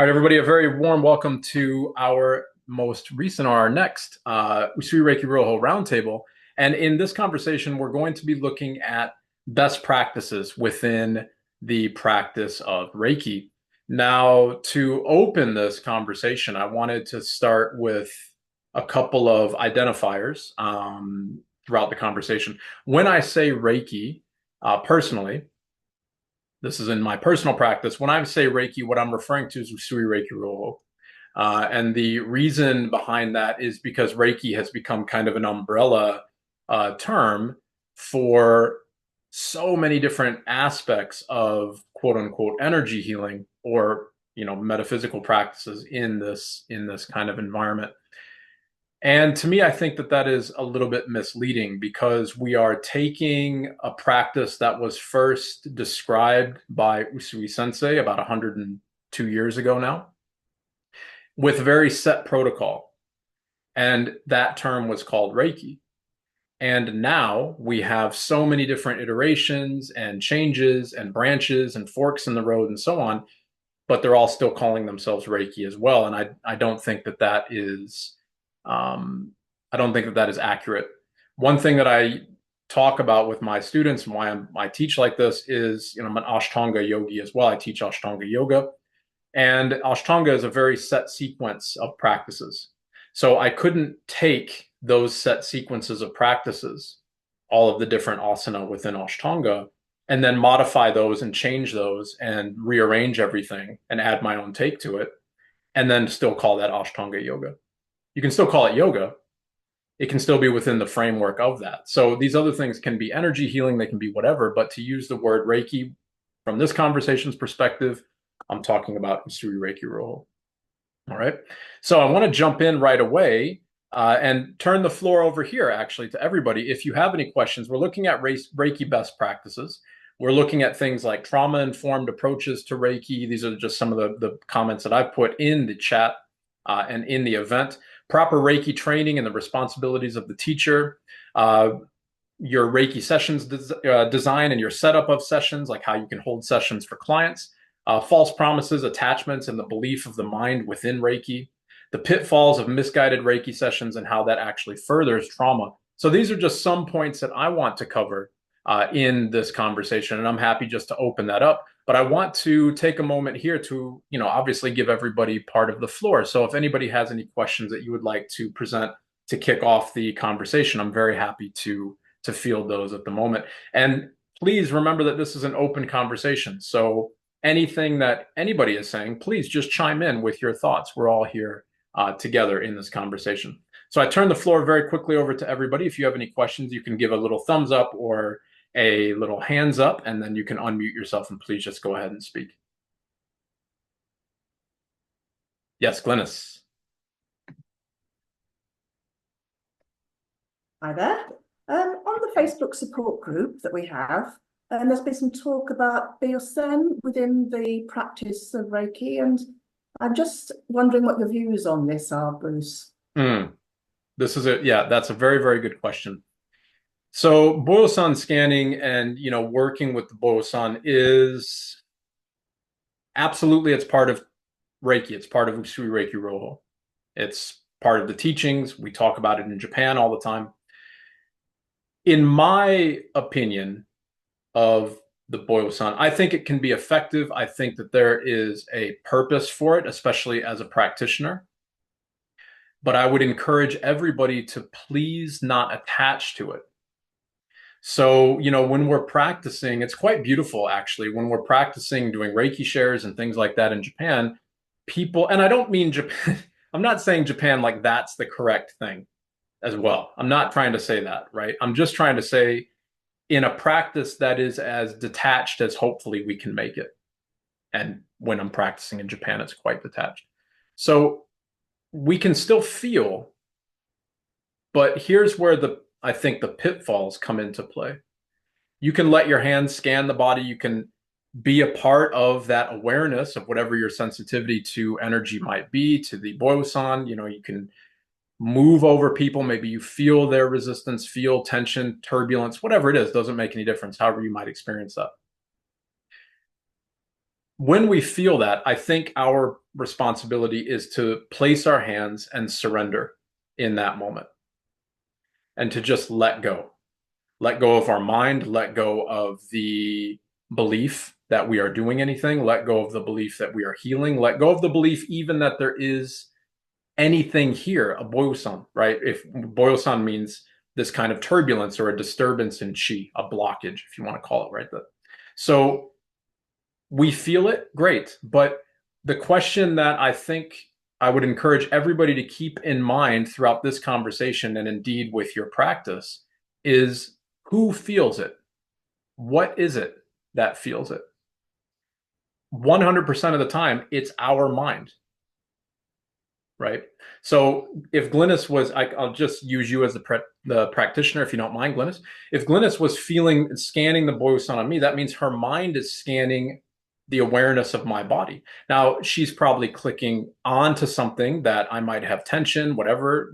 All right, everybody, a very warm welcome to our most recent, or our next Usui Reiki Ryoho Roundtable. And in this conversation, we're going to be looking at best practices within the practice of Reiki. Now, to open this conversation, I wanted to start with a couple of identifiers throughout the conversation. When I say Reiki, personally, this is in my personal practice. When I say Reiki, what I'm referring to is Usui Reiki Ryoho. And the reason behind that is because Reiki has become kind of an umbrella term for so many different aspects of quote unquote energy healing or metaphysical practices in this kind of environment. And to me, I think that that is a little bit misleading because we are taking a practice that was first described by Usui Sensei about 102 years ago now with a very set protocol. And that term was called Reiki. And now we have so many different iterations and changes and branches and forks in the road and so on, but they're all still calling themselves Reiki as well. And I don't think that that is I don't think that that is accurate. One thing that I talk about with my students and why I teach like this is, I'm an Ashtanga yogi as well. I teach Ashtanga yoga, and Ashtanga is a very set sequence of practices. So I couldn't take those set sequences of practices, all of the different asana within Ashtanga, and then modify those and change those and rearrange everything and add my own take to it, and then still call that Ashtanga yoga. You can still call it yoga. It can still be within the framework of that. So these other things can be energy healing, they can be whatever, but to use the word Reiki from this conversation's perspective, I'm talking about Usui Reiki Ryoho. All right. So I want to jump in right away and turn the floor over here actually to everybody. If you have any questions, we're looking at Reiki best practices. We're looking at things like trauma-informed approaches to Reiki. These are just some of the comments that I've put in the chat and in the event. Proper Reiki training and the responsibilities of the teacher, your Reiki sessions design and your setup of sessions, like how you can hold sessions for clients, false promises, attachments, and the belief of the mind within Reiki, the pitfalls of misguided Reiki sessions and how that actually furthers trauma. So these are just some points that I want to cover in this conversation, and I'm happy just to open that up. But I want to take a moment here to, obviously give everybody part of the floor. So if anybody has any questions that you would like to present to kick off the conversation, I'm very happy to field those at the moment. And please remember that this is an open conversation. So anything that anybody is saying, please just chime in with your thoughts. We're all here together in this conversation. So I turn the floor very quickly over to everybody. If you have any questions, you can give a little thumbs up or a little hands up, and then you can unmute yourself and please just go ahead and speak. Yes, Glynis. Hi there. On the Facebook support group that we have, there's been some talk about Byosen within the practice of Reiki, and I'm just wondering what your views on this are, Bruce. That's a very, very good question. So Boyosan scanning and, working with the Boyosan is absolutely, it's part of Reiki. It's part of Usui Reiki Ryoho. It's part of the teachings. We talk about it in Japan all the time. In my opinion of the Boyosan, I think it can be effective. I think that there is a purpose for it, especially as a practitioner. But I would encourage everybody to please not attach to it. So, when we're practicing, it's quite beautiful, actually, when we're practicing doing Reiki shares and things like that in Japan, people, and I don't mean Japan, I'm not saying Japan like that's the correct thing as well. I'm not trying to say that, right? I'm just trying to say in a practice that is as detached as hopefully we can make it. And when I'm practicing in Japan, it's quite detached. So we can still feel, but here's where I think the pitfalls come into play. You can let your hands scan the body. You can be a part of that awareness of whatever your sensitivity to energy might be, to the Boyosan. You can move over people. Maybe you feel their resistance, feel tension, turbulence, whatever it is, doesn't make any difference, however you might experience that. when we feel that, I think our responsibility is to place our hands and surrender in that moment and to just let go. Let go of our mind, let go of the belief that we are doing anything, let go of the belief that we are healing, let go of the belief even that there is anything here, a boyosan, right? If boyosan means this kind of turbulence or a disturbance in chi, a blockage, if you want to call it, right? So we feel it, great. But the question that I think I would encourage everybody to keep in mind throughout this conversation and indeed with your practice is who feels it? What is it that feels it? 100% of the time, it's our mind, right? So if Glynis was, I'll just use you as the practitioner, if you don't mind, Glynis. If Glynis was scanning the boyosan on me, that means her mind is scanning the awareness of my body. Now, she's probably clicking onto something that I might have tension, whatever,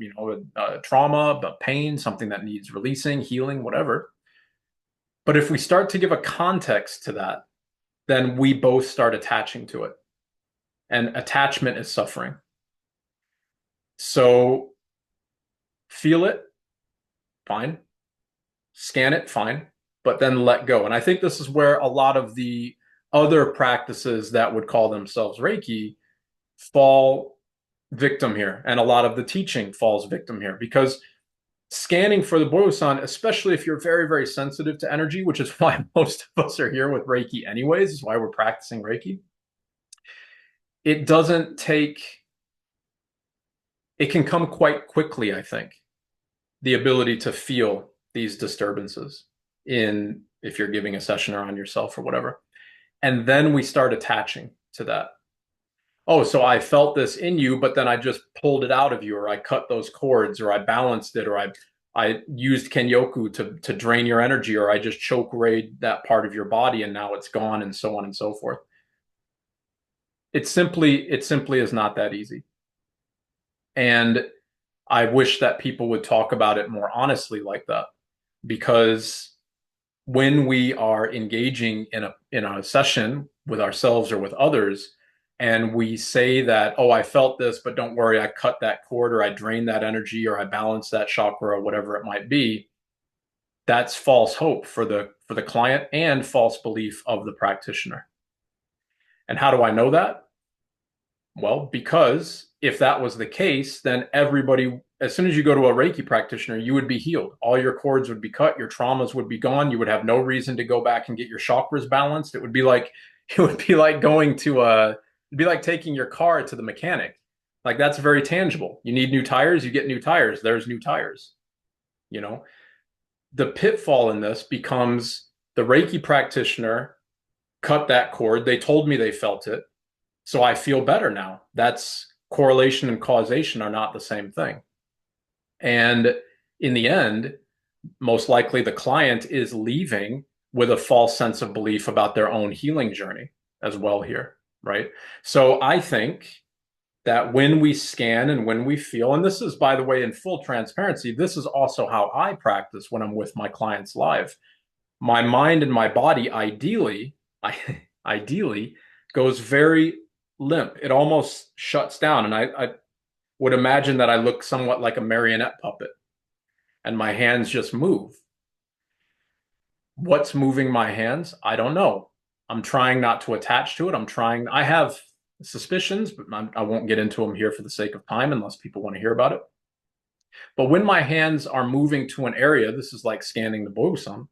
trauma, but pain, something that needs releasing, healing, whatever. But if we start to give a context to that, then we both start attaching to it. And attachment is suffering. So feel it, fine. Scan it, fine. But then let go. And I think this is where a lot of the other practices that would call themselves Reiki fall victim here. And a lot of the teaching falls victim here because scanning for the boyosan, especially if you're very, very sensitive to energy, which is why most of us are here with Reiki anyways, is why we're practicing Reiki. It doesn't take, it can come quite quickly, I think, the ability to feel these disturbances in, if you're giving a session or on yourself or whatever. And then we start attaching to that. Oh, so I felt this in you, but then I just pulled it out of you, or I cut those cords, or I balanced it, or I used Kenyoku to drain your energy, or I just choke raid that part of your body and now it's gone, and so on and so forth. It simply is not that easy. And I wish that people would talk about it more honestly like that, because when we are engaging in a session with ourselves or with others, and we say that, oh, I felt this, but don't worry, I cut that cord, or I drained that energy, or I balanced that chakra, or whatever it might be, that's false hope for the client and false belief of the practitioner. And how do I know that? Well, because if that was the case, then everybody, as soon as you go to a Reiki practitioner, you would be healed. All your cords would be cut, your traumas would be gone. You would have no reason to go back and get your chakras balanced. It would be like going to it'd be like taking your car to the mechanic. Like, that's very tangible. You need new tires, you get new tires. There's new tires. You know, the pitfall in this becomes the Reiki practitioner cut that cord. They told me they felt it. So I feel better now. That's correlation and causation are not the same thing. And in the end, most likely the client is leaving with a false sense of belief about their own healing journey as well here, right? So I think that when we scan and when we feel, and this is, by the way, in full transparency, this is also how I practice when I'm with my clients live. My mind and my body ideally goes very limp. It almost shuts down. And I would imagine that I look somewhat like a marionette puppet and my hands just move. What's moving my hands? I don't know. I'm trying not to attach to it. I have suspicions, but I won't get into them here for the sake of time unless people want to hear about it. But when my hands are moving to an area, this is like scanning the boson,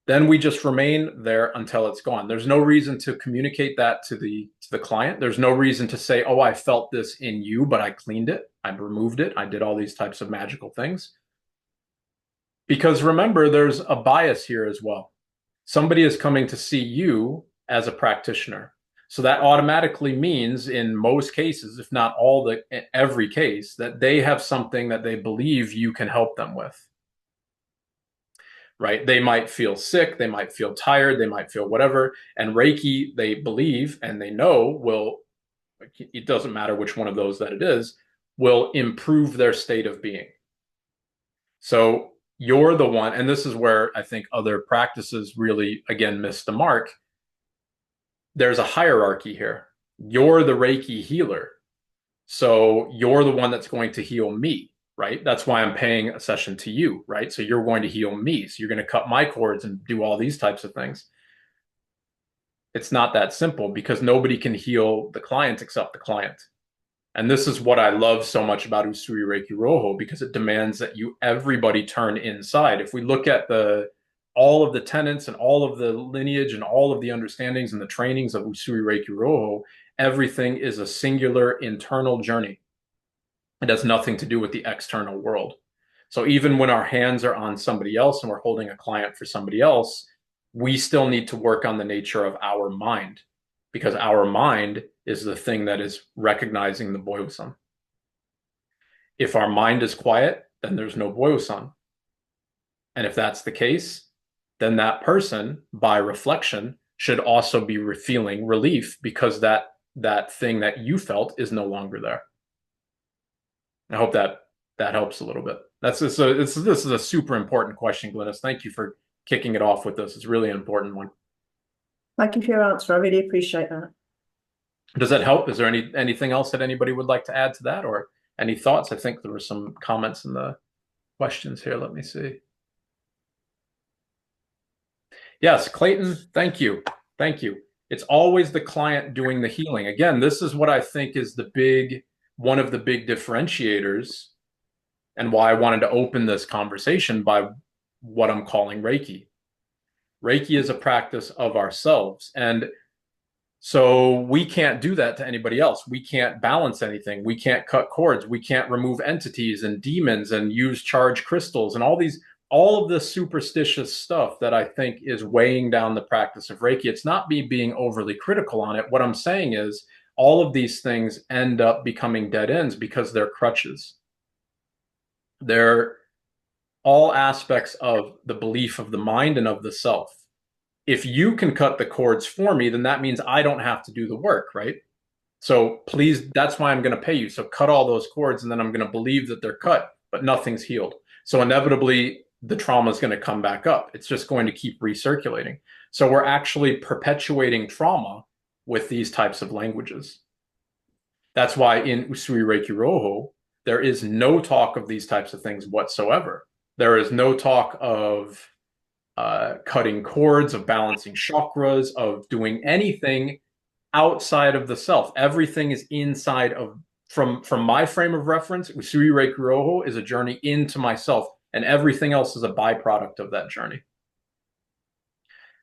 then we just remain there until it's gone. There's no reason to communicate that to the client. There's no reason to say, oh, I felt this in you, but I cleaned it, I removed it, I did all these types of magical things. Because remember, there's a bias here as well. Somebody is coming to see you as a practitioner. So that automatically means, in most cases, if not every case, that they have something that they believe you can help them with. Right? They might feel sick, they might feel tired, they might feel whatever. And Reiki, they believe and they know it doesn't matter which one of those that it is, will improve their state of being. So you're the one, and this is where I think other practices really, again, miss the mark. there's a hierarchy here. You're the Reiki healer. So you're the one that's going to heal me, right? That's why I'm paying a session to you, right? So you're going to heal me. So you're going to cut my cords and do all these types of things. It's not that simple because nobody can heal the client except the client. And this is what I love so much about Usui Reiki Rojo because it demands that everybody turn inside. If we look at the all of the tenets and all of the lineage and all of the understandings and the trainings of Usui Reiki Rojo, everything is a singular internal journey. It has nothing to do with the external world. So even when our hands are on somebody else and we're holding a client for somebody else, we still need to work on the nature of our mind because our mind is the thing that is recognizing the boyosan. If our mind is quiet, then there's no boyosan. And if that's the case, then that person, by reflection, should also be feeling relief because that thing that you felt is no longer there. I hope that helps a little bit. This is a super important question, Glynis. Thank you for kicking it off with this. It's really an important one. Thank you for your answer. I really appreciate that. Does that help? Is there anything else that anybody would like to add to that or any thoughts? I think there were some comments in the questions here. Let me see. Yes, Clayton, thank you. Thank you. It's always the client doing the healing. Again, this is what I think is one of the big differentiators and why I wanted to open this conversation by what I'm calling Reiki. Reiki is a practice of ourselves. And so we can't do that to anybody else. We can't balance anything. We can't cut cords. We can't remove entities and demons and use charged crystals and all of this superstitious stuff that I think is weighing down the practice of Reiki. It's not me being overly critical on it. What I'm saying is all of these things end up becoming dead ends because they're crutches. They're all aspects of the belief of the mind and of the self. If you can cut the cords for me, then that means I don't have to do the work, right? So please, that's why I'm going to pay you. So cut all those cords, and then I'm going to believe that they're cut, but nothing's healed. So inevitably, the trauma is going to come back up. It's just going to keep recirculating. So we're actually perpetuating trauma with these types of languages. That's why in Usui Reiki Rojo, there is no talk of these types of things whatsoever. There is no talk of cutting cords, of balancing chakras, of doing anything outside of the self. Everything is inside of, from my frame of reference, Usui Reiki Rojo is a journey into myself, and everything else is a byproduct of that journey.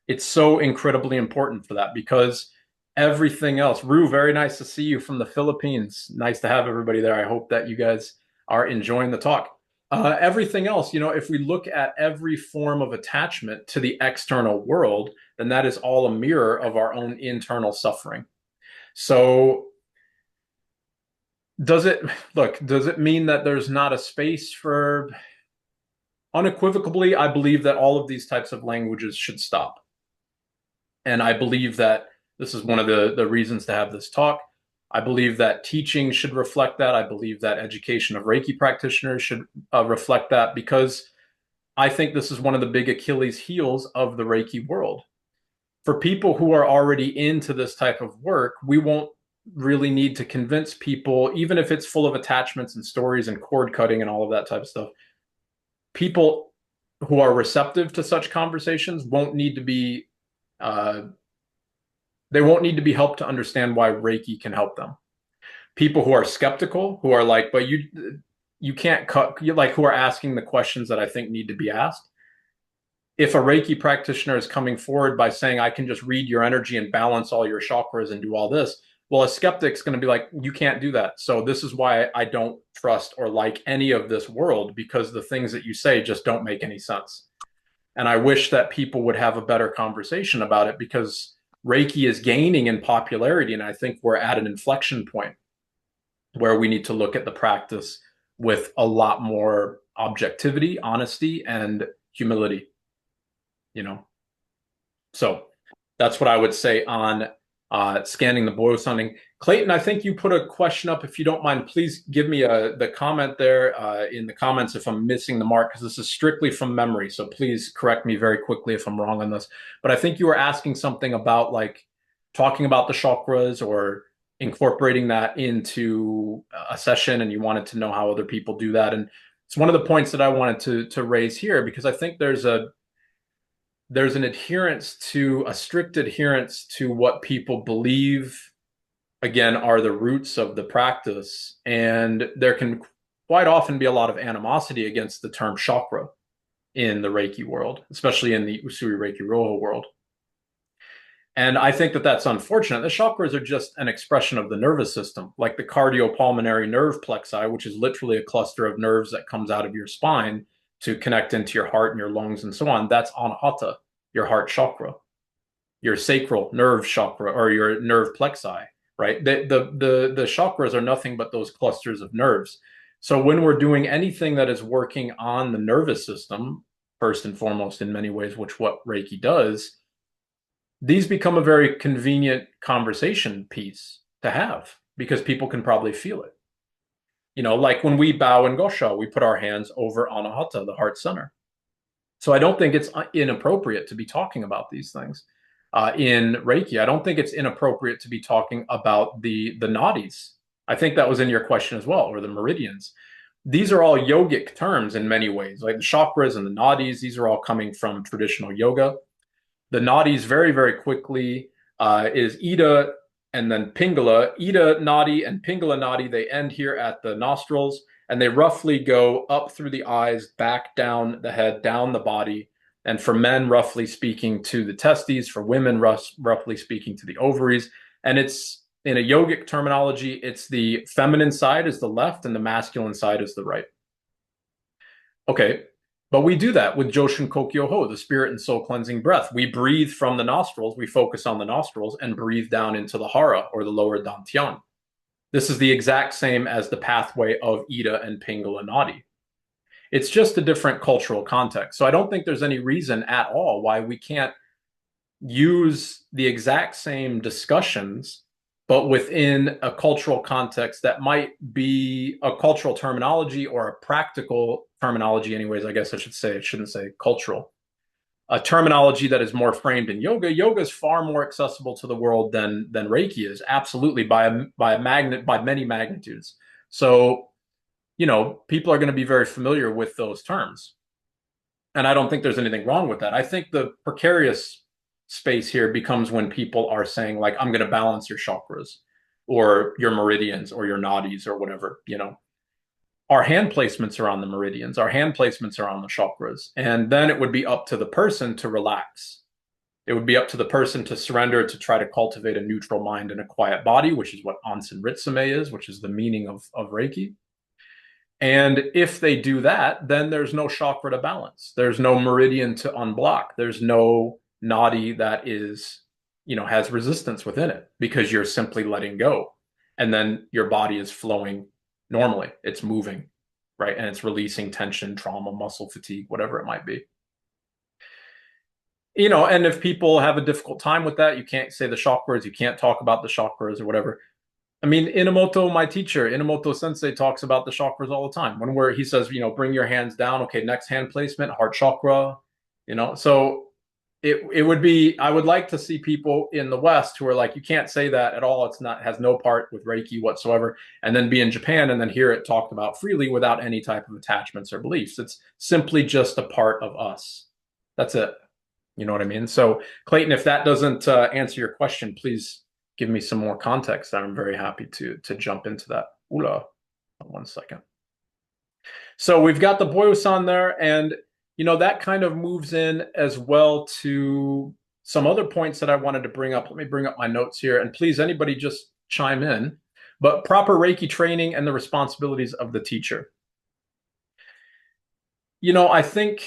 It's so incredibly important for that because everything else, Rue, very nice to see you from the Philippines. Nice to have everybody there. I hope that you guys are enjoying the talk. Everything else, if we look at every form of attachment to the external world, then that is all a mirror of our own internal suffering. So does it mean that there's not a space for unequivocally, I believe that all of these types of languages should stop. And I believe that this is one of the reasons to have this talk. I believe that teaching should reflect that. I believe that education of Reiki practitioners should reflect that because I think this is one of the big Achilles heels of the Reiki world. For people who are already into this type of work, we won't really need to convince people, even if it's full of attachments and stories and cord cutting and all of that type of stuff. People who are receptive to such conversations won't need to be they won't need to be helped to understand why Reiki can help them. People who are skeptical, who are like, but you can't cut, like who are asking the questions that I think need to be asked. If a Reiki practitioner is coming forward by saying, I can just read your energy and balance all your chakras and do all this, well, a skeptic's going to be like, you can't do that. So this is why I don't trust or like any of this world, because the things that you say just don't make any sense. And I wish that people would have a better conversation about it because Reiki is gaining in popularity. And I think we're at an inflection point where we need to look at the practice with a lot more objectivity, honesty, and humility, So that's what I would say on scanning the boyosan. Clayton, I think you put a question up. If you don't mind, please give me the comment there in the comments if I'm missing the mark, because this is strictly from memory. So please correct me very quickly if I'm wrong on this. But I think you were asking something about like talking about the chakras or incorporating that into a session, and you wanted to know how other people do that. And it's one of the points that I wanted to raise here, because I think there's an adherence to a strict adherence to what people believe, again, are the roots of the practice. And there can quite often be a lot of animosity against the term chakra in the Reiki world, especially in the Usui Reiki Roho world. And I think that that's unfortunate. The chakras are just an expression of the nervous system, like the cardiopulmonary nerve plexi, which is literally a cluster of nerves that comes out of your spine to connect into your heart and your lungs and so on. That's anahata, your heart chakra, your sacral nerve chakra, or your nerve plexi, right? The chakras are nothing but those clusters of nerves. So when we're doing anything that is working on the nervous system, first and foremost, in many ways, which what Reiki does, these become a very convenient conversation piece to have because people can probably feel it. You know, like when we bow in Gassho, we put our hands over Anahata, the heart center. So I don't think it's inappropriate to be talking about these things in Reiki. I don't think it's inappropriate to be talking about the nadis. I think that was in your question as well, or the meridians. These are all yogic terms in many ways, like the chakras and the nadis. These are all coming from traditional yoga. The nadis very, very quickly is Ida and then Pingala. Ida nadi and Pingala nadi, they end here at the nostrils, and they roughly go up through the eyes, back down the head, down the body. And for men, roughly speaking, to the testes. For women, roughly speaking, to the ovaries. And it's, in a yogic terminology, it's the feminine side is the left and the masculine side is the right. Okay, but we do that with Joshin Kokyo Ho, the spirit and soul cleansing breath. We breathe from the nostrils, we focus on the nostrils and breathe down into the hara, or the lower dantian. This is the exact same as the pathway of Ida and Pingala Nadi. It's just a different cultural context. So I don't think there's any reason at all why we can't use the exact same discussions, but within a cultural context that might be a cultural terminology or a practical terminology, anyways. I guess I should say, I shouldn't say cultural. A terminology that is more framed in yoga. Yoga is far more accessible to the world than Reiki is, absolutely, by many magnitudes. So, you know, people are going to be very familiar with those terms. And I don't think there's anything wrong with that. I think the precarious space here becomes when people are saying, like, I'm going to balance your chakras or your meridians or your nadis or whatever. You know, our hand placements are on the meridians, our hand placements are on the chakras. And then it would be up to the person to relax. It would be up to the person to surrender, to try to cultivate a neutral mind and a quiet body, which is what Ansen Ritsumei is, which is the meaning of Reiki. And if they do that, then there's no chakra to balance. There's no meridian to unblock. There's no nadi that is, you know, has resistance within it, because you're simply letting go. And then your body is flowing normally. It's moving, right? And it's releasing tension, trauma, muscle fatigue, whatever it might be. You know, and if people have a difficult time with that, you can't say the chakras, you can't talk about the chakras or whatever. I mean, Inamoto, my teacher, Inamoto Sensei, talks about the chakras all the time. He says, you know, bring your hands down. Okay, next hand placement, heart chakra. You know, so it would be, I would like to see people in the West who are like, you can't say that at all. It's not, has no part with Reiki whatsoever. And then be in Japan and then hear it talked about freely without any type of attachments or beliefs. It's simply just a part of us. That's it. You know what I mean? So, Clayton, if that doesn't answer your question, please give me some more context. I'm very happy to jump into that. Ula, 1 second. So we've got the Boyosan there, and you know that kind of moves in as well to some other points that I wanted to bring up. Let me bring up my notes here, and please, anybody, just chime in. But proper Reiki training and the responsibilities of the teacher. You know, I think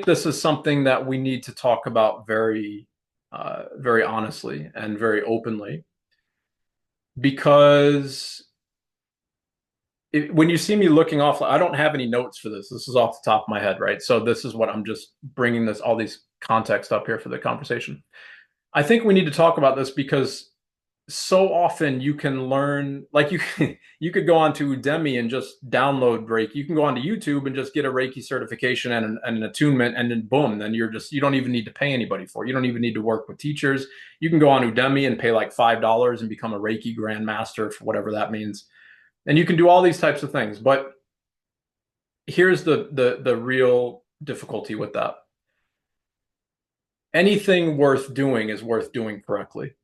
this is something that we need to talk about very, very honestly and very openly, because when you see me looking off, I don't have any notes for this. This is off the top of my head, right? So this is what I'm just bringing all these context up here for the conversation. I think we need to talk about this because so often you can learn, like you could go onto Udemy and just download Reiki. You can go onto YouTube and just get a Reiki certification and an attunement, and then boom, then you don't even need to pay anybody for it. You don't even need to work with teachers. You can go on Udemy and pay like $5 and become a Reiki grandmaster for whatever that means. And you can do all these types of things. But here's the real difficulty with that. Anything worth doing is worth doing correctly.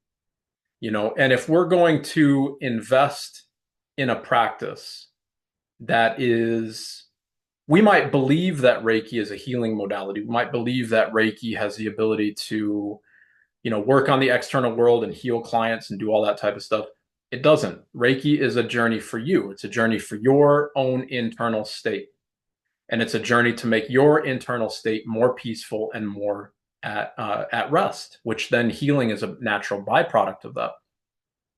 And if we're going to invest in a practice that is, we might believe that Reiki is a healing modality. We might believe that Reiki has the ability to, work on the external world and heal clients and do all that type of stuff. It doesn't. Reiki is a journey for you. It's a journey for your own internal state. And it's a journey to make your internal state more peaceful and more at rest, which then healing is a natural byproduct of that.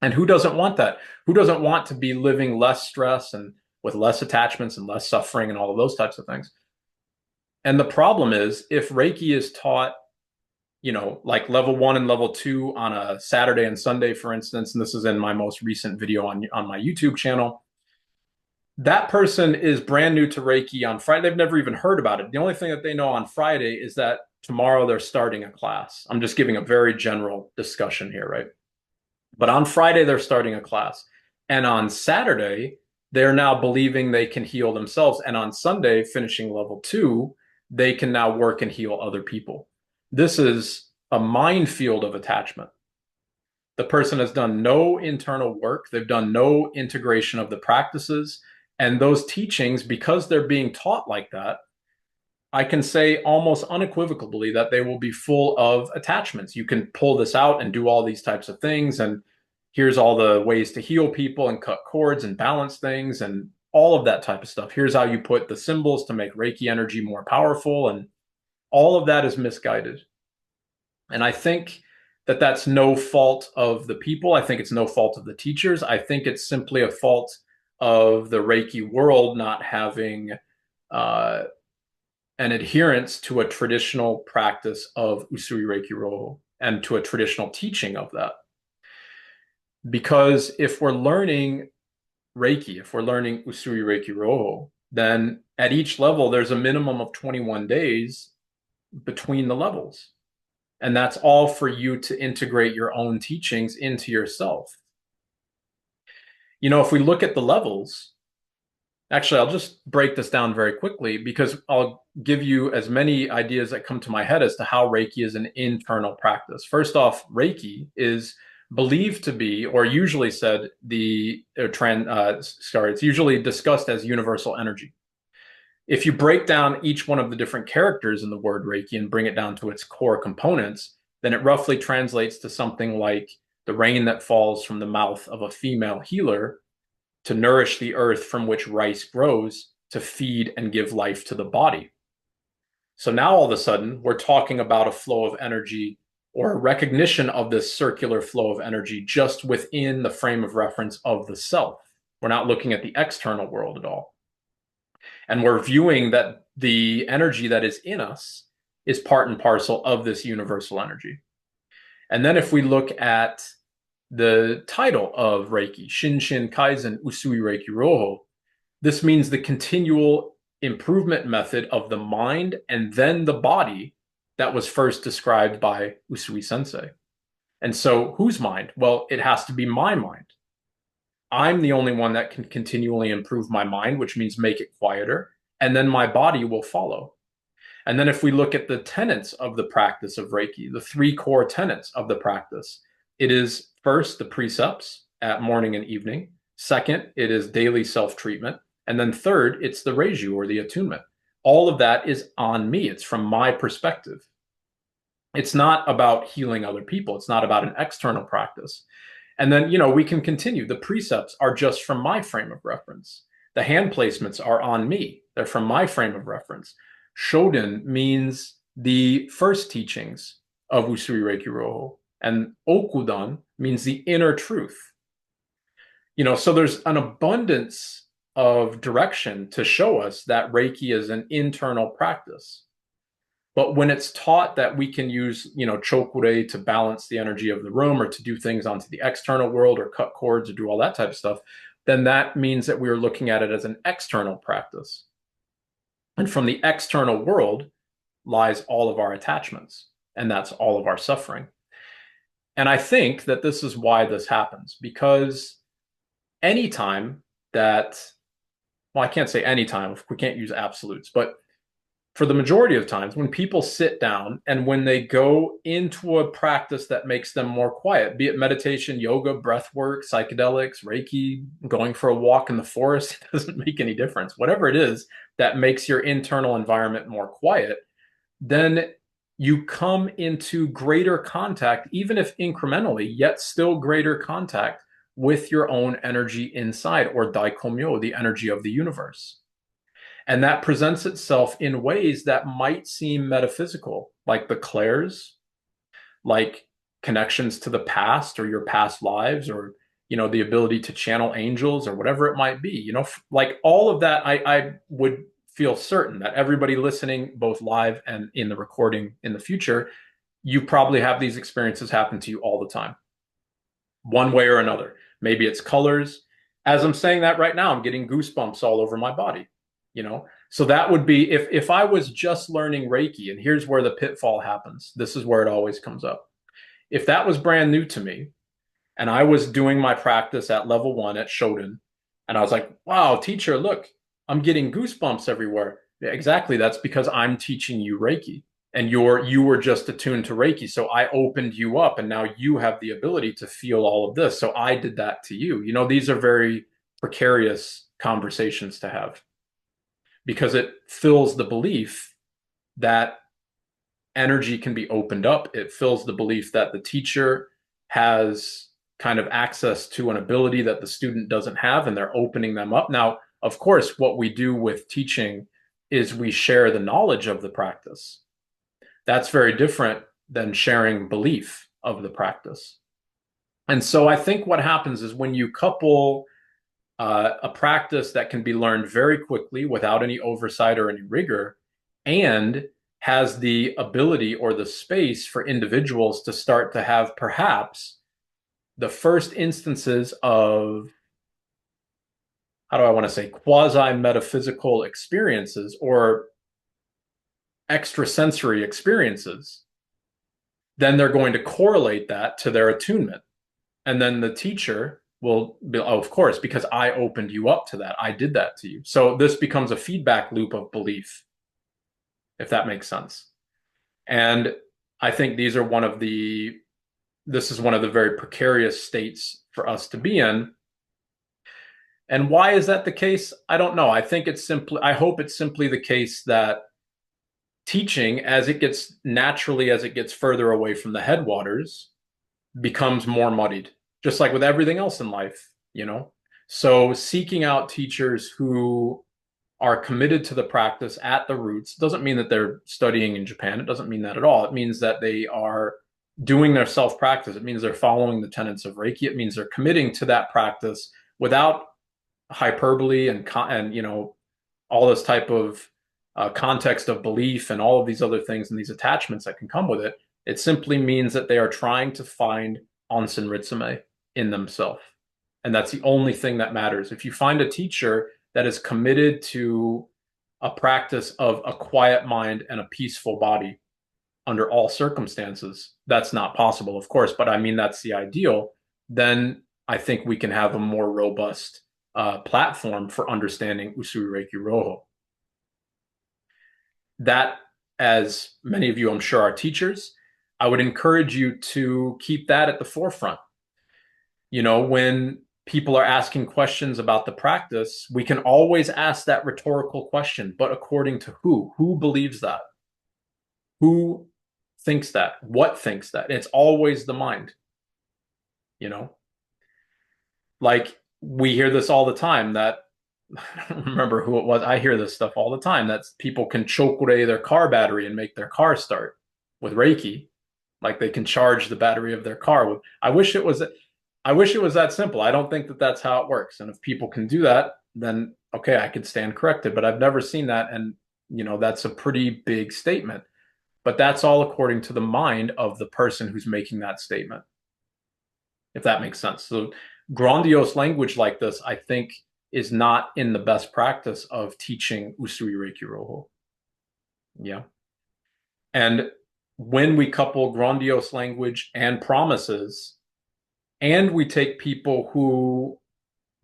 And who doesn't want that? Who doesn't want to be living less stress and with less attachments and less suffering and all of those types of things? And the problem is, if Reiki is taught, like level 1 and level 2 on a Saturday and Sunday, for instance, and this is in my most recent video on my YouTube channel, that person is brand new to Reiki on Friday. They've never even heard about it. The only thing that they know on Friday is that tomorrow they're starting a class. I'm just giving a very general discussion here, right? But on Friday, they're starting a class. And on Saturday, they're now believing they can heal themselves. And on Sunday, finishing level 2, they can now work and heal other people. This is a minefield of attachment. The person has done no internal work. They've done no integration of the practices. And those teachings, because they're being taught like that, I can say almost unequivocally that they will be full of attachments. You can pull this out and do all these types of things. And here's all the ways to heal people and cut cords and balance things and all of that type of stuff. Here's how you put the symbols to make Reiki energy more powerful. And all of that is misguided. And I think that that's no fault of the people. I think it's no fault of the teachers. I think it's simply a fault of the Reiki world not having an adherence to a traditional practice of Usui Reiki Roho and to a traditional teaching of that. Because if we're learning Reiki, if we're learning Usui Reiki Roho, then at each level, there's a minimum of 21 days between the levels. And that's all for you to integrate your own teachings into yourself. If we look at the levels, actually, I'll just break this down very quickly because I'll give you as many ideas that come to my head as to how Reiki is an internal practice. First off, Reiki is believed to be, or usually said, it's usually discussed as universal energy. If you break down each one of the different characters in the word Reiki and bring it down to its core components, then it roughly translates to something like the rain that falls from the mouth of a female healer to nourish the earth from which rice grows, to feed and give life to the body. So now all of a sudden, we're talking about a flow of energy or a recognition of this circular flow of energy just within the frame of reference of the self. We're not looking at the external world at all. And we're viewing that the energy that is in us is part and parcel of this universal energy. And then if we look at the title of Reiki, Shinshin Kaizen Usui Reiki Roho, this means the continual improvement method of the mind and then the body that was first described by Usui Sensei. And so whose mind? Well, it has to be my mind. I'm the only one that can continually improve my mind, which means make it quieter, and then my body will follow. And then if we look at the tenets of the practice of Reiki, the 3 core tenets of the practice, it is first the precepts at morning and evening. Second, it is daily self-treatment. And then third, it's the reiju or the attunement. All of that is on me. It's from my perspective. It's not about healing other people. It's not about an external practice. And then, we can continue. The precepts are just from my frame of reference. The hand placements are on me. They're from my frame of reference. Shoden means the first teachings of Usui Reiki Roho, and Okudan means the inner truth. So there's an abundance of direction to show us that Reiki is an internal practice. But when it's taught that we can use, chokure to balance the energy of the room or to do things onto the external world or cut cords or do all that type of stuff, then that means that we are looking at it as an external practice. And from the external world lies all of our attachments, and that's all of our suffering. And I think that this is why this happens, because anytime that, well, I can't say anytime, we can't use absolutes, but for the majority of times when people sit down and when they go into a practice that makes them more quiet, be it meditation, yoga, breath work, psychedelics, Reiki, going for a walk in the forest, it doesn't make any difference. Whatever it is that makes your internal environment more quiet, then you come into greater contact, even if incrementally, yet still greater contact with your own energy inside, or daikomyo, the energy of the universe. And that presents itself in ways that might seem metaphysical, like the clairs, like connections to the past or your past lives, or the ability to channel angels or whatever it might be. Like all of that, I would feel certain that everybody listening, both live and in the recording in the future, you probably have these experiences happen to you all the time, one way or another. Maybe it's colors. As I'm saying that right now, I'm getting goosebumps all over my body, you know? So that would be if I was just learning Reiki, and here's where the pitfall happens. This is where it always comes up. If that was brand new to me and I was doing my practice at level 1 at Shoden, and I was like, wow, teacher, look, I'm getting goosebumps everywhere. Yeah, exactly. That's because I'm teaching you Reiki and you were just attuned to Reiki. So I opened you up and now you have the ability to feel all of this. So I did that to you. These are very precarious conversations to have because it fills the belief that energy can be opened up. It fills the belief that the teacher has kind of access to an ability that the student doesn't have, and they're opening them up. Now, of course, what we do with teaching is we share the knowledge of the practice. That's very different than sharing belief of the practice. And so I think what happens is when you couple a practice that can be learned very quickly without any oversight or any rigor, and has the ability or the space for individuals to start to have perhaps the first instances of, how do I want to say, quasi metaphysical experiences or extrasensory experiences, then they're going to correlate that to their attunement. And then the teacher will be, oh, of course, because I opened you up to that. I did that to you. So this becomes a feedback loop of belief, if that makes sense. And I think this is one of the very precarious states for us to be in. And why is that the case? I don't know. I hope it's simply the case that teaching, as it gets further away from the headwaters, becomes more muddied, just like with everything else in life. So seeking out teachers who are committed to the practice at the roots doesn't mean that they're studying in Japan. It doesn't mean that at all. It means that they are doing their self-practice. It means they're following the tenets of Reiki. It means they're committing to that practice without hyperbole and all this type of context of belief and all of these other things and these attachments that can come with it. It simply means that they are trying to find onsen ritsume in themselves. And that's the only thing that matters. If you find a teacher that is committed to a practice of a quiet mind and a peaceful body under all circumstances, that's not possible, of course, but I mean, that's the ideal. Then I think we can have a more robust platform for understanding Usui Reiki Roho. That, as many of you, I'm sure, are teachers, I would encourage you to keep that at the forefront. When people are asking questions about the practice, we can always ask that rhetorical question, but according to who? Who believes that? Who thinks that? What thinks that? It's always the mind. Like we hear this all the time that I don't remember who it was. I hear this stuff all the time that people can chokure their car battery and make their car start with Reiki. Like they can charge the battery of their car with. I wish it was that simple. I don't think that that's how it works. And if people can do that, then okay, I could stand corrected. But I've never seen that, and that's a pretty big statement. But that's all according to the mind of the person who's making that statement, if that makes sense. So grandiose language like this, I think, is not in the best practice of teaching Usui Reiki Roho. Yeah. And when we couple grandiose language and promises, and we take people who,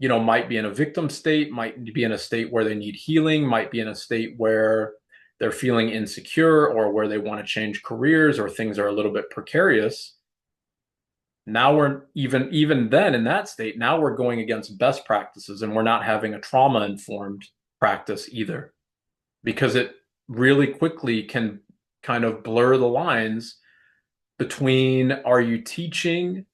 might be in a victim state, might be in a state where they need healing, might be in a state where they're feeling insecure or where they want to change careers or things are a little bit precarious. Now we're even then in that state, now we're going against best practices and we're not having a trauma informed practice either, because it really quickly can kind of blur the lines between, are you teaching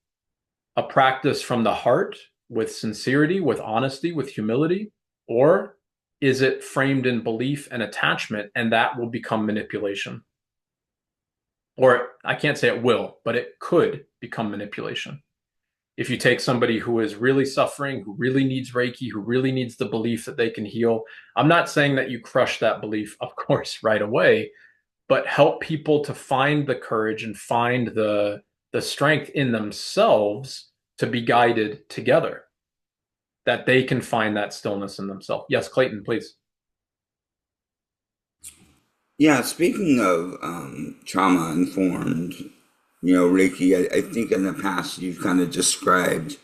a practice from the heart with sincerity, with honesty, with humility, or is it framed in belief and attachment, and that will become manipulation? Or I can't say it will, but it could become manipulation. If you take somebody who is really suffering, who really needs Reiki, who really needs the belief that they can heal, I'm not saying that you crush that belief, of course, right away, but help people to find the courage and find the strength in themselves to be guided together, that they can find that stillness in themselves. Yes, Clayton, please. Yeah, speaking of trauma informed, Reiki, I think in the past you've kind of described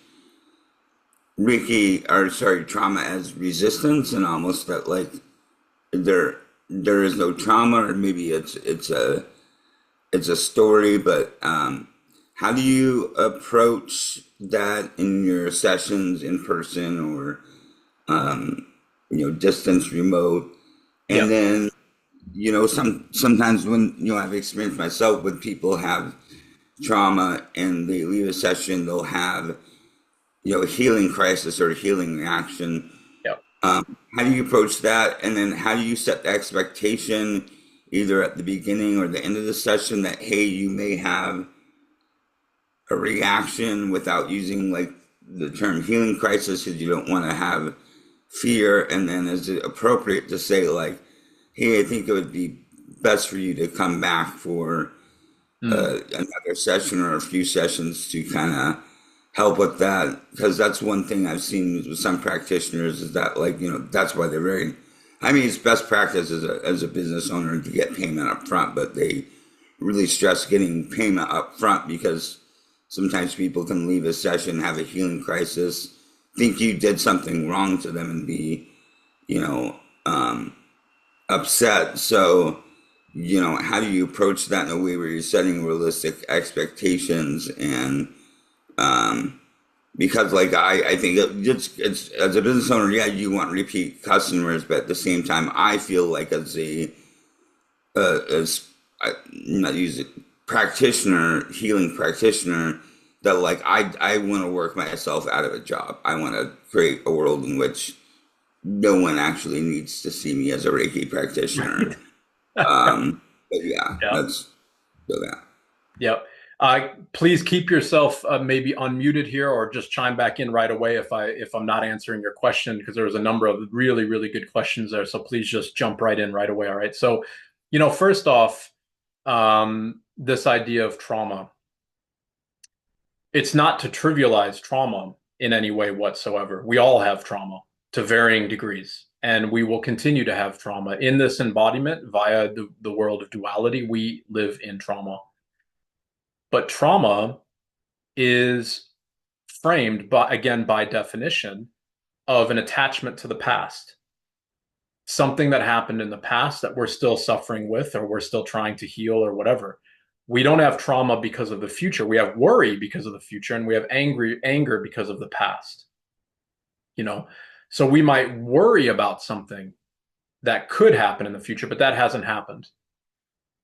Reiki, or sorry, trauma as resistance, and almost that like there there is no trauma, or maybe it's a story, but how do you approach that in your sessions in person or distance remote? And Yeah. then sometimes when I've experienced myself with people have trauma and they leave a session, they'll have a healing crisis or a healing reaction. Yeah. How do you approach that? And then how do you set the expectation either at the beginning or the end of the session that, hey, you may have a reaction without using like the term healing crisis because you don't want to have fear? And then is it appropriate to say like, hey, I think it would be best for you to come back for Mm. another session or a few sessions to kind of help with that? Because that's one thing I've seen with some practitioners is that like that's why they're very. I mean, it's best practice as a business owner to get payment up front, but they really stress getting payment up front because sometimes people can leave a session, have a healing crisis, think you did something wrong to them, and be you know um, upset. So how do you approach that in a way where you're setting realistic expectations and because like I think it's as a business owner, yeah, you want repeat customers, but at the same time, I feel like as I not use it practitioner, healing practitioner, that like I want to work myself out of a job. I want to create a world in which no one actually needs to see me as a Reiki practitioner. But yeah, Yeah. that's so that. Yeah. Please keep yourself maybe unmuted here, or just chime back in right away if I'm not answering your question, because there was a number of really, really good questions there. So please just jump right in right away. All right. So, first off, this idea of trauma, it's not to trivialize trauma in any way whatsoever. We all have trauma to varying degrees, and we will continue to have trauma in this embodiment via the world of duality. We live in trauma. But trauma is framed by, again, by definition, of an attachment to the past, something that happened in the past that we're still suffering with, or we're still trying to heal, or whatever. We don't have trauma because of the future. We have worry because of the future, and we have anger because of the past. You know, so we might worry about something that could happen in the future, but that hasn't happened.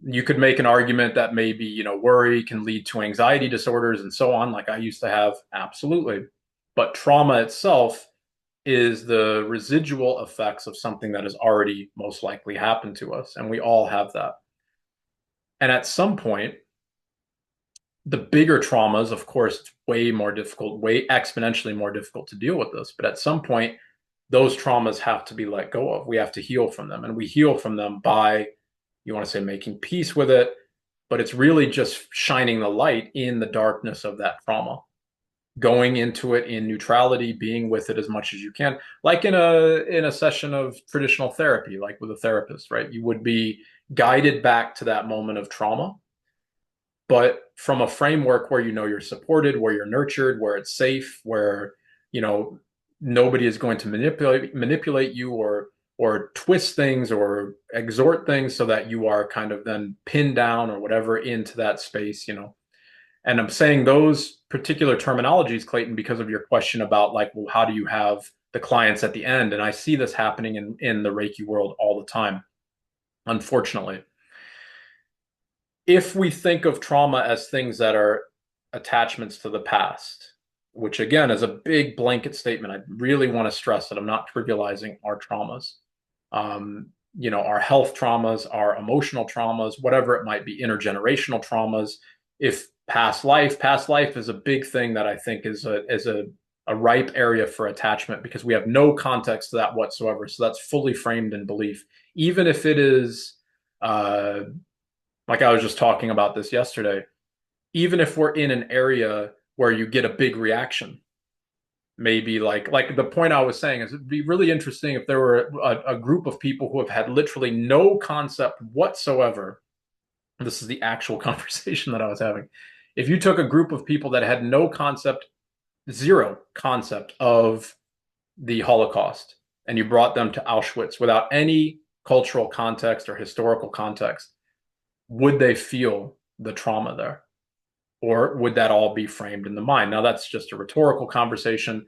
You could make an argument that maybe, worry can lead to anxiety disorders and so on, like I used to have. Absolutely. But trauma itself is the residual effects of something that has already most likely happened to us. And we all have that. And at some point, the bigger traumas, of course, it's way more difficult, way exponentially more difficult to deal with this. But at some point, those traumas have to be let go of. We have to heal from them. And we heal from them by, you want to say, making peace with it, but it's really just shining the light in the darkness of that trauma, going into it in neutrality, being with it as much as you can, like in a session of traditional therapy, like with a therapist, right? You would be guided back to that moment of trauma, but from a framework where you know you're supported, where you're nurtured, where it's safe, where you know nobody is going to manipulate you or twist things or exhort things so that you are kind of then pinned down or whatever into that space, you know. And I'm saying those particular terminologies, Clayton, because of your question about like, well, how do you have the clients at the end? And I see this happening in the Reiki world all the time, unfortunately. If we think of trauma as things that are attachments to the past, which again is a big blanket statement, I really want to stress that I'm not trivializing our traumas. You know, our health traumas, our emotional traumas, whatever it might be, intergenerational traumas. If past life is a big thing that I think is a ripe area for attachment because we have no context to that whatsoever. So that's fully framed in belief, even if it is like I was just talking about this yesterday, even if we're in an area where you get a big reaction, maybe like the point I was saying is it'd be really interesting if there were a group of people who have had literally no concept whatsoever. This is the actual conversation that I was having. If you took a group of people that had no concept, zero concept of the Holocaust, and you brought them to Auschwitz without any cultural context or historical context, would they feel the trauma there? Or would that all be framed in the mind? Now, that's just a rhetorical conversation.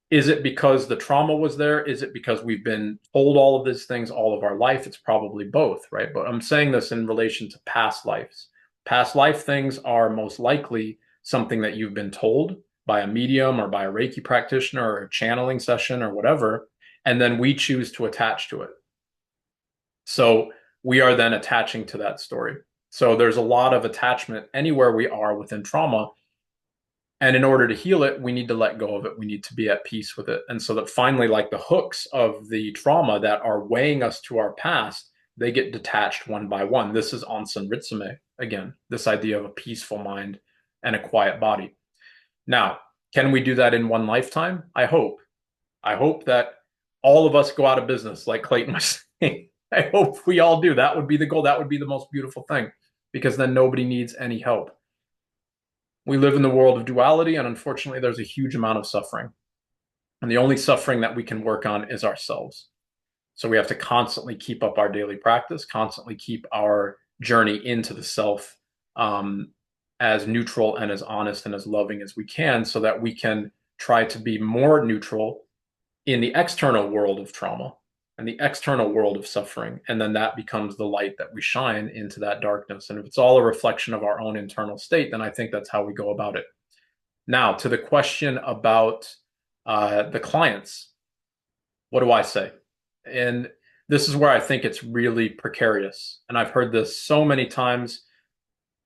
Is it because the trauma was there? Is it because we've been told all of these things all of our life? It's probably both, right? But I'm saying this in relation to past lives. Past life things are most likely something that you've been told by a medium or by a Reiki practitioner or a channeling session or whatever, and then we choose to attach to it. So we are then attaching to that story. So there's a lot of attachment anywhere we are within trauma. And in order to heal it, we need to let go of it. We need to be at peace with it. And so that finally, like the hooks of the trauma that are weighing us to our past, they get detached one by one. This is Onsen Ritsume again, this idea of a peaceful mind and a quiet body. Now, can we do that in one lifetime? I hope. I hope that all of us go out of business, like Clayton was saying. I hope we all do. That would be the goal. That would be the most beautiful thing, because then nobody needs any help. We live in the world of duality, and unfortunately, there's a huge amount of suffering. And the only suffering that we can work on is ourselves. So we have to constantly keep up our daily practice, constantly keep our journey into the self as neutral and as honest and as loving as we can, so that we can try to be more neutral in the external world of trauma and the external world of suffering. And then that becomes the light that we shine into that darkness. And if it's all a reflection of our own internal state, then I think that's how we go about it. Now, to the question about the clients, what do I say? And this is where I think it's really precarious. And I've heard this so many times.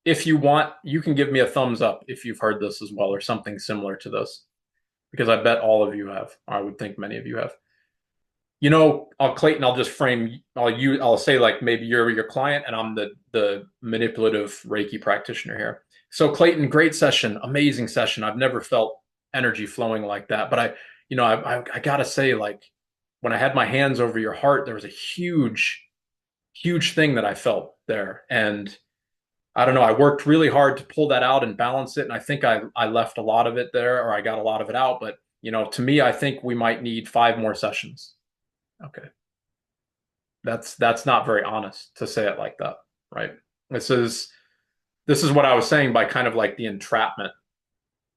If you want, you can give me a thumbs up if you've heard this as well, or something similar to this, because I bet all of you have. Or I would think many of you have. You know, Clayton, I'll just frame, I'll say like maybe you're your client and I'm the manipulative Reiki practitioner here. So Clayton, great session, amazing session. I've never felt energy flowing like that. But I gotta say, like, when I had my hands over your heart, there was a huge, huge thing that I felt there. And I don't know, I worked really hard to pull that out and balance it. And I think I left a lot of it there, or I got a lot of it out. But, to me, I think we might need 5 more sessions. Okay. That's not very honest to say it like that, right? This is what I was saying by kind of like the entrapment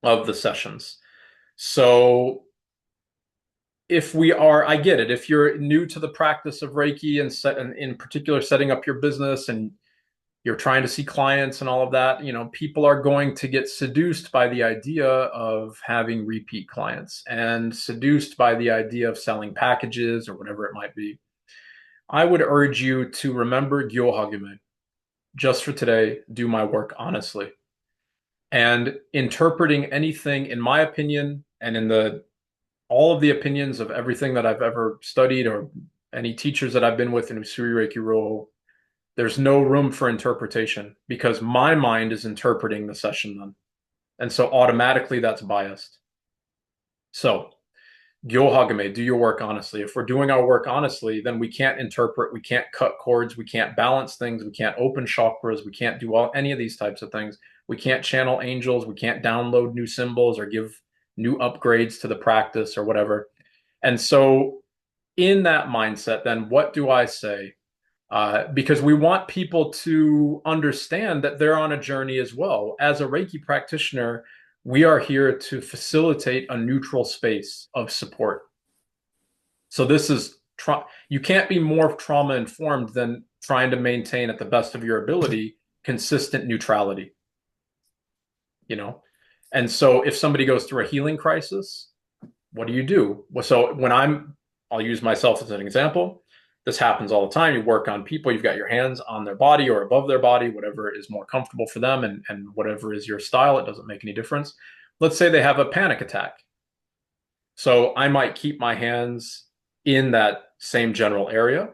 of the sessions. So if we are, I get it. If you're new to the practice of Reiki and in particular setting up your business and you're trying to see clients and all of that, people are going to get seduced by the idea of having repeat clients and seduced by the idea of selling packages or whatever it might be. I would urge you to remember Gyohagime. Just for today, do my work honestly. And interpreting anything, in my opinion, and in all of the opinions of everything that I've ever studied or any teachers that I've been with in Usui Reiki Ryo, There's no room for interpretation because my mind is interpreting the session then. And so automatically that's biased. So, Gyohagame, do your work honestly. If we're doing our work honestly, then we can't interpret, we can't cut cords, we can't balance things, we can't open chakras, we can't do any of these types of things. We can't channel angels, we can't download new symbols or give new upgrades to the practice or whatever. And so, in that mindset, then what do I say? Because we want people to understand that they're on a journey as well. As a Reiki practitioner, we are here to facilitate a neutral space of support. So this is you can't be more trauma informed than trying to maintain at the best of your ability consistent neutrality, you know? And so if somebody goes through a healing crisis, what do you do? So I'll use myself as an example. This happens all the time. You work on people, you've got your hands on their body or above their body, whatever is more comfortable for them, and whatever is your style, it doesn't make any difference. Let's say they have a panic attack. So I might keep my hands in that same general area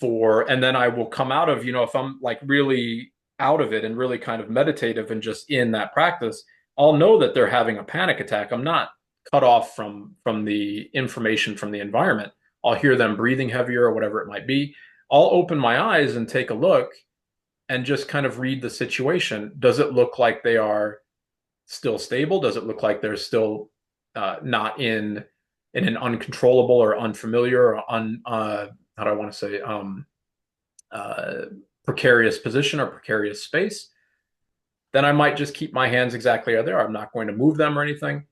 and then I will come out of, if I'm like really out of it and really kind of meditative and just in that practice, I'll know that they're having a panic attack. I'm not cut off from the information from the environment. I'll hear them breathing heavier or whatever it might be. I'll open my eyes and take a look and just kind of read the situation. Does it look like they are still stable? Does it look like they're still not in an uncontrollable or unfamiliar or how do I want to say precarious position or precarious space? Then I might just keep my hands exactly there. I'm not going to move them or anything.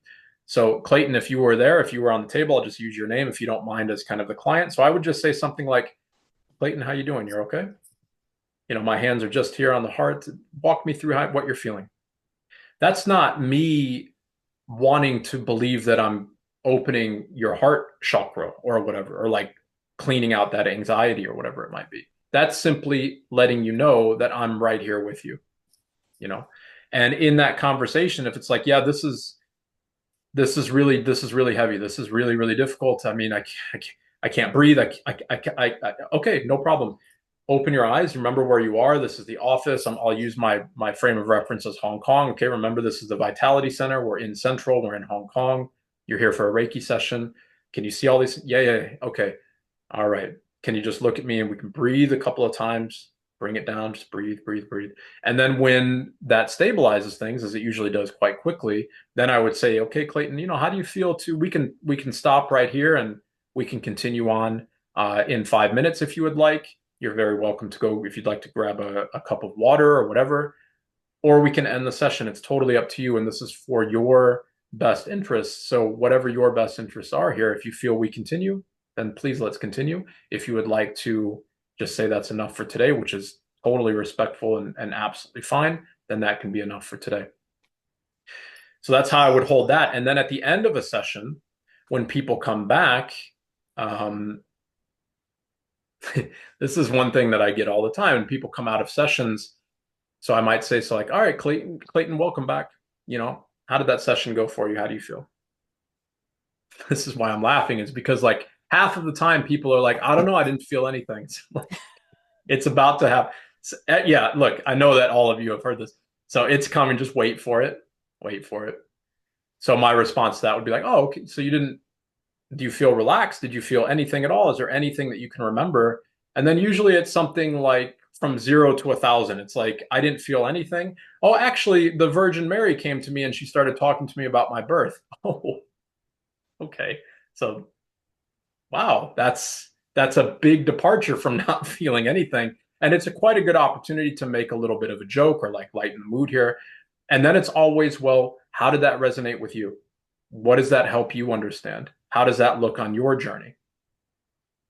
So Clayton, if you were there, if you were on the table, I'll just use your name if you don't mind as kind of the client. So I would just say something like, Clayton, how you doing? You're okay? My hands are just here on the heart. Walk me through what you're feeling. That's not me wanting to believe that I'm opening your heart chakra or whatever, or like cleaning out that anxiety or whatever it might be. That's simply letting you know that I'm right here with you, And in that conversation, if it's like, yeah, this is really heavy. This is really, really difficult. I mean, I can't breathe. Okay, no problem. Open your eyes. Remember where you are. This is the office. I'll use my frame of reference as Hong Kong. Okay, remember this is the Vitality Center. We're in Central. We're in Hong Kong. You're here for a Reiki session. Can you see all these? Yeah. Okay. All right. Can you just look at me and we can breathe a couple of times? Bring it down. Just breathe. And then when that stabilizes things, as it usually does quite quickly, then I would say, okay, Clayton, how do you feel we can stop right here and we can continue on in 5 minutes if you would like. You're very welcome to go if you'd like to grab a cup of water or whatever, or we can end the session. It's totally up to you. And this is for your best interests. So whatever your best interests are here, if you feel we continue, then please let's continue. If you would like to just say that's enough for today, which is totally respectful and absolutely fine, then that can be enough for today. So that's how I would hold that. And then at the end of a session, when people come back, this is one thing that I get all the time when people come out of sessions. So I might say, all right, Clayton, welcome back. How did that session go for you? How do you feel? This is why I'm laughing, is because like half of the time people are like, I don't know, I didn't feel anything. It's about to happen. Yeah, look, I know that all of you have heard this. So it's coming, just wait for it. So my response to that would be like, oh, okay, so do you feel relaxed? Did you feel anything at all? Is there anything that you can remember? And then usually it's something like from 0 to 1,000. It's like, I didn't feel anything. Oh, actually, the Virgin Mary came to me and she started talking to me about my birth. Oh, okay. So, wow, that's a big departure from not feeling anything. And it's quite a good opportunity to make a little bit of a joke or like lighten the mood here. And then it's always, well, how did that resonate with you? What does that help you understand? How does that look on your journey?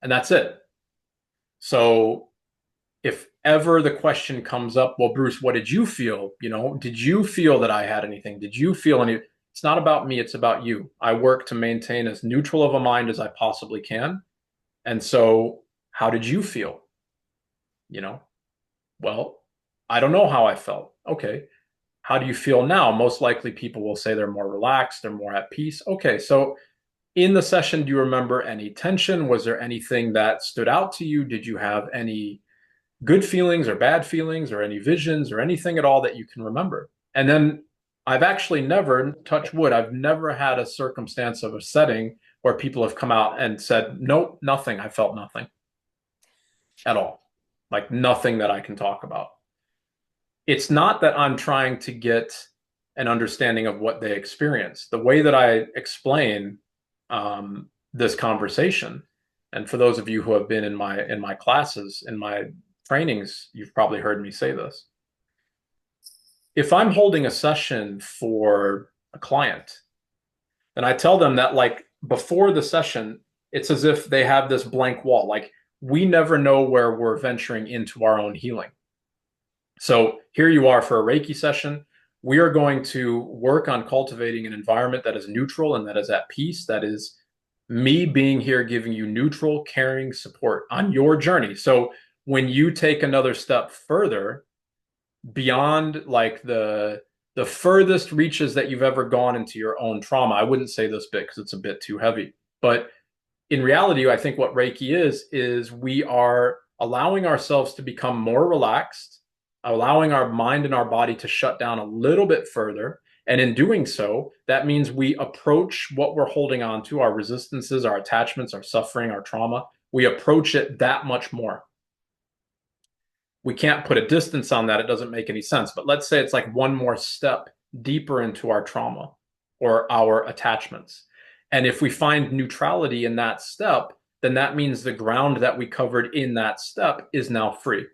And that's it. So if ever the question comes up, well, Bruce, what did you feel? Did you feel that I had anything? Did you feel any? It's not about me. It's about you. I work to maintain as neutral of a mind as I possibly can. And so how did you feel? Well, I don't know how I felt. Okay. How do you feel now? Most likely people will say they're more relaxed, they're more at peace. Okay. So in the session, do you remember any tension? Was there anything that stood out to you? Did you have any good feelings or bad feelings or any visions or anything at all that you can remember. And then I've actually never, touch wood, I've never had a circumstance of a setting where people have come out and said, nope, nothing. I felt nothing at all. Like nothing that I can talk about. It's not that I'm trying to get an understanding of what they experience. The way that I explain this conversation, and for those of you who have been in my classes, in my trainings, you've probably heard me say this. If I'm holding a session for a client, then I tell them that like before the session, it's as if they have this blank wall. Like we never know where we're venturing into our own healing. So here you are for a Reiki session. We are going to work on cultivating an environment that is neutral and that is at peace. That is me being here, giving you neutral, caring support on your journey. So when you take another step further beyond like the furthest reaches that you've ever gone into your own trauma, I wouldn't say this bit because it's a bit too heavy, but in reality, I think what Reiki is we are allowing ourselves to become more relaxed, allowing our mind and our body to shut down a little bit further. And in doing so, that means we approach what we're holding on to, our resistances, our attachments, our suffering, our trauma. We approach it that much more. We can't put a distance on that. It doesn't make any sense. But let's say it's like one more step deeper into our trauma or our attachments. And if we find neutrality in that step, then that means the ground that we covered in that step is now free,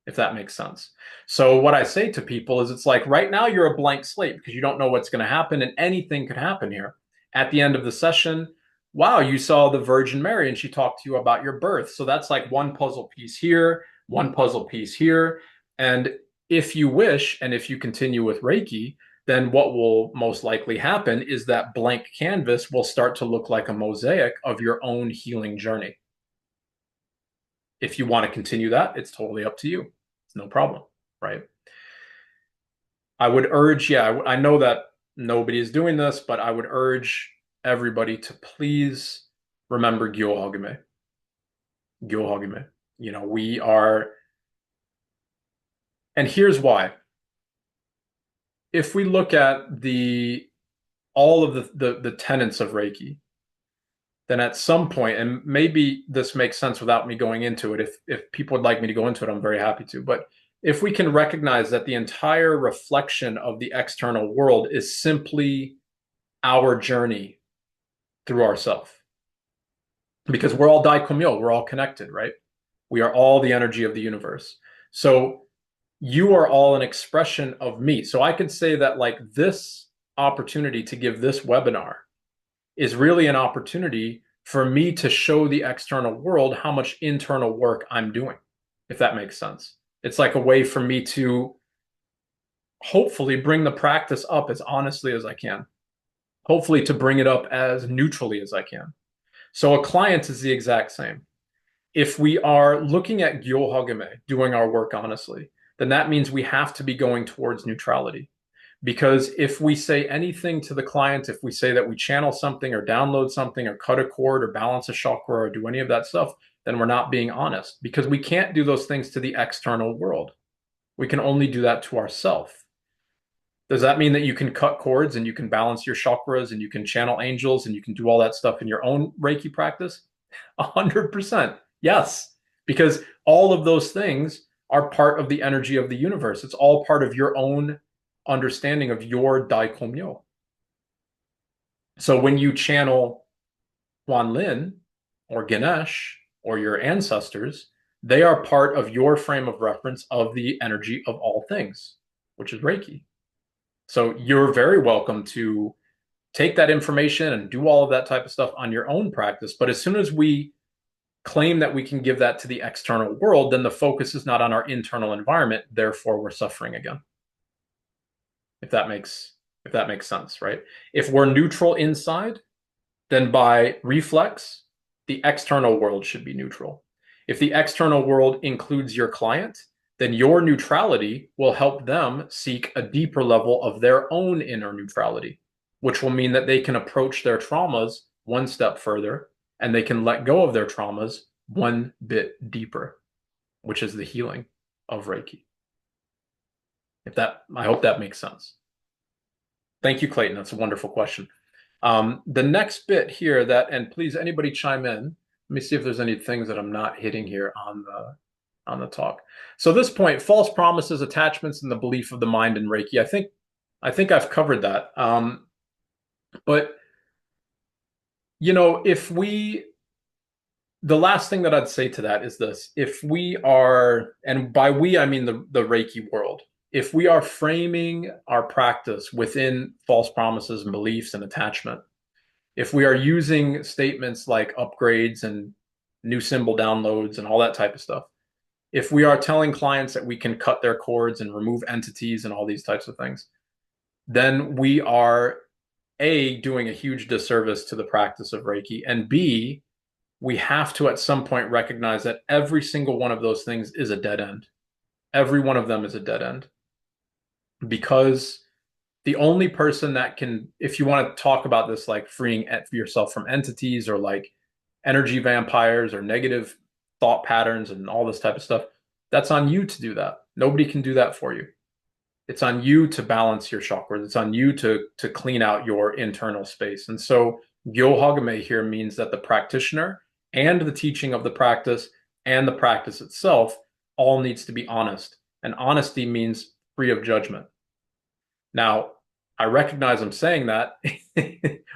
if that makes sense. So what I say to people is it's like right now you're a blank slate because you don't know what's going to happen and anything could happen here. At the end of the session, wow, you saw the Virgin Mary and she talked to you about your birth. So that's like one puzzle piece here, one puzzle piece here. And if you wish, and if you continue with Reiki, then what will most likely happen is that blank canvas will start to look like a mosaic of your own healing journey. If you want to continue that, it's totally up to you. It's no problem, right? I would urge, I know that nobody is doing this, but I would urge everybody to please remember Gyo Hagime. Gyo Hagime. You know, we are, and here's why. If we look at all of the tenets of Reiki, then at some point, and maybe this makes sense without me going into it, if people would like me to go into it, I'm very happy to. But if we can recognize that the entire reflection of the external world is simply our journey through ourself, because we're all Daikomyo, we're all connected, right? We are all the energy of the universe. So you are all an expression of me. So I could say that like this opportunity to give this webinar is really an opportunity for me to show the external world how much internal work I'm doing, if that makes sense. It's like a way for me to hopefully bring the practice up as honestly as I can, hopefully to bring it up as neutrally as I can. So a client is the exact same. If we are looking at Gyo Hagime, doing our work honestly, then that means we have to be going towards neutrality. Because if we say anything to the client, if we say that we channel something or download something or cut a cord or balance a chakra or do any of that stuff, then we're not being honest, because we can't do those things to the external world. We can only do that to ourselves. Does that mean that you can cut cords and you can balance your chakras and you can channel angels and you can do all that stuff in your own Reiki practice? 100%. Yes, because all of those things are part of the energy of the universe. It's all part of your own understanding of your Daikomyo. So when you channel Huan Lin or Ganesh or your ancestors, they are part of your frame of reference of the energy of all things, which is Reiki. So you're very welcome to take that information and do all of that type of stuff on your own practice. But as soon as we claim that we can give that to the external world, then the focus is not on our internal environment. Therefore, we're suffering again. If that makes sense, right? If we're neutral inside, then by reflex, the external world should be neutral. If the external world includes your client, then your neutrality will help them seek a deeper level of their own inner neutrality, which will mean that they can approach their traumas one step further and they can let go of their traumas one bit deeper. which is the healing of Reiki. I hope that makes sense. Thank you, Clayton. That's a wonderful question. The next bit here and please, anybody chime in. Let me see if there's any things that I'm not hitting here on the talk. So this point, false promises, attachments, and the belief of the mind in Reiki. I think I've covered that. But the last thing that I'd say to that is this: if we are, and by we I mean the Reiki world, if we are framing our practice within false promises and beliefs and attachment, if we are using statements like upgrades and new symbol downloads and all that type of stuff, if we are telling clients that we can cut their cords and remove entities and all these types of things, then we are A, doing a huge disservice to the practice of Reiki, and B, we have to at some point recognize that every single one of those things is a dead end. Every one of them is a dead end. Because the only person that can, if you want to talk about this like freeing yourself from entities or like energy vampires or negative thought patterns and all this type of stuff, that's on you to do that. Nobody can do that for you. It's on you to balance your chakras. It's on you to clean out your internal space. And so Gyo here means that the practitioner and the teaching of the practice and the practice itself all needs to be honest. And honesty means free of judgment. Now, I recognize I'm saying that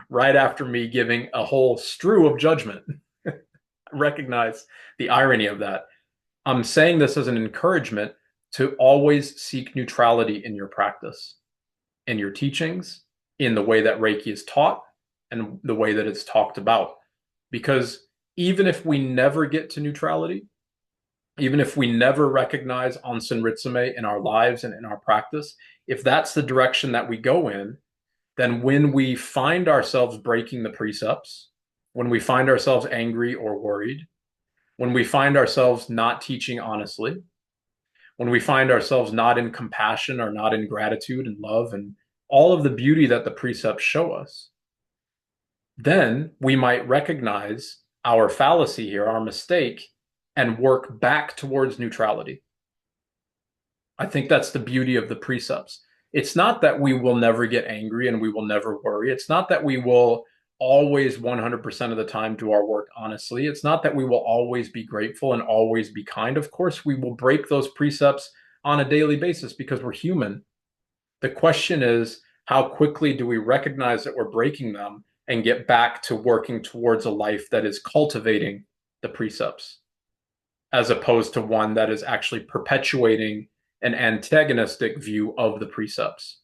right after me giving a whole strew of judgment. I recognize the irony of that. I'm saying this as an encouragement to always seek neutrality in your practice, in your teachings, in the way that Reiki is taught, and the way that it's talked about. Because even if we never get to neutrality, even if we never recognize Onsen Ritsume in our lives and in our practice, if that's the direction that we go in, then when we find ourselves breaking the precepts, when we find ourselves angry or worried, when we find ourselves not teaching honestly, when we find ourselves not in compassion or not in gratitude and love and all of the beauty that the precepts show us, then we might recognize our fallacy here, our mistake, and work back towards neutrality. I think that's the beauty of the precepts. It's not that we will never get angry and we will never worry. It's not that we will always 100% of the time do our work honestly. It's not that we will always be grateful and always be kind. Of course, we will break those precepts on a daily basis because we're human. The question is, how quickly do we recognize that we're breaking them and get back to working towards a life that is cultivating the precepts, as opposed to one that is actually perpetuating an antagonistic view of the precepts.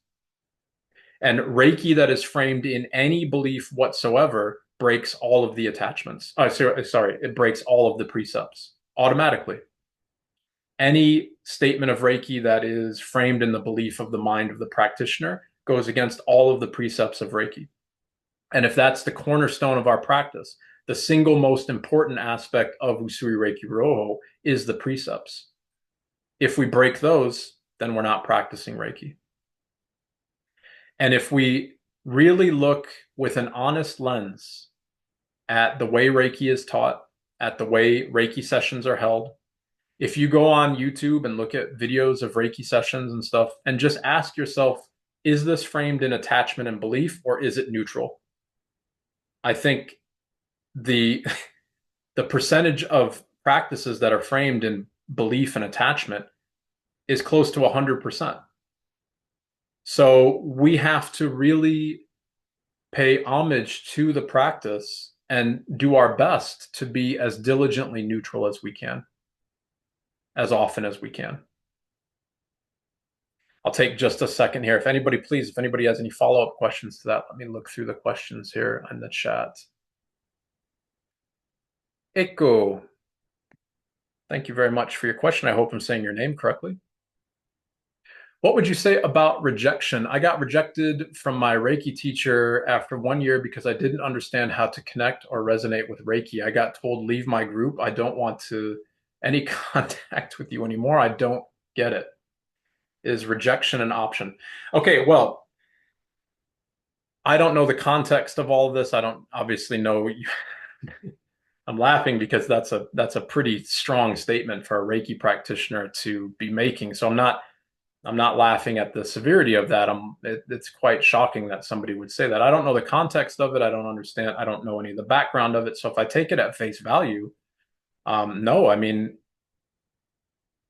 And Reiki that is framed in any belief whatsoever breaks all of the attachments. It breaks all of the precepts automatically. Any statement of Reiki that is framed in the belief of the mind of the practitioner goes against all of the precepts of Reiki. And if that's the cornerstone of our practice, the single most important aspect of Usui Reiki Ryoho is the precepts. If we break those, then we're not practicing Reiki. And if we really look with an honest lens at the way Reiki is taught, at the way Reiki sessions are held, if you go on YouTube and look at videos of Reiki sessions and stuff, and just ask yourself, is this framed in attachment and belief, or is it neutral? I think the percentage of practices that are framed in belief and attachment is close to 100%. So we have to really pay homage to the practice and do our best to be as diligently neutral as we can, as often as we can. I'll take just a second here. If anybody has any follow-up questions to that, let me look through the questions here in the chat. Echo, thank you very much for your question. I hope I'm saying your name correctly. What would you say about rejection? I got rejected from my Reiki teacher after 1 year because I didn't understand how to connect or resonate with Reiki. I got told, leave my group. I don't want any contact with you anymore. I don't get it. Is rejection an option? Okay, well, I don't know the context of all of this. I don't obviously know I'm laughing because that's a pretty strong statement for a Reiki practitioner to be making. So I'm not laughing at the severity of that. It's quite shocking that somebody would say that. I don't know the context of it. I don't understand. I don't know any of the background of it. So if I take it at face value, no, I mean,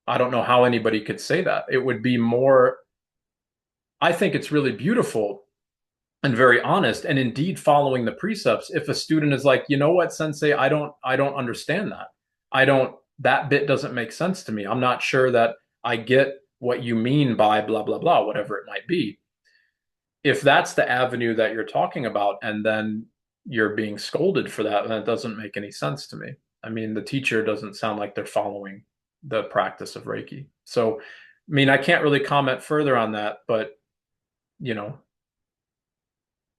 I don't know how anybody could say that. It would be more, I think it's really beautiful and very honest and indeed following the precepts. If a student is like, you know what, sensei, I don't understand that. I don't, that bit doesn't make sense to me. I'm not sure that I get what you mean by blah, blah, blah, whatever it might be. If that's the avenue that you're talking about and then you're being scolded for that, then it doesn't make any sense to me. I mean, the teacher doesn't sound like they're following the practice of Reiki. So, I mean, I can't really comment further on that, but you know,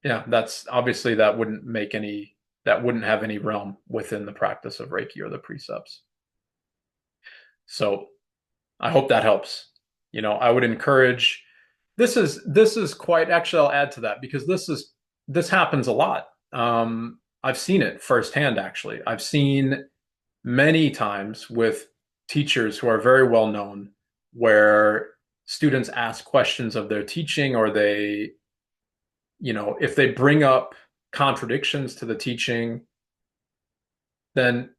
yeah, that's obviously that wouldn't have any realm within the practice of Reiki or the precepts. So I hope that helps. I would encourage, this is quite, actually I'll add to that because this happens a lot. I've seen it firsthand, actually. I've seen many times with teachers who are very well known where students ask questions of their teaching, or if they bring up contradictions to the teaching, then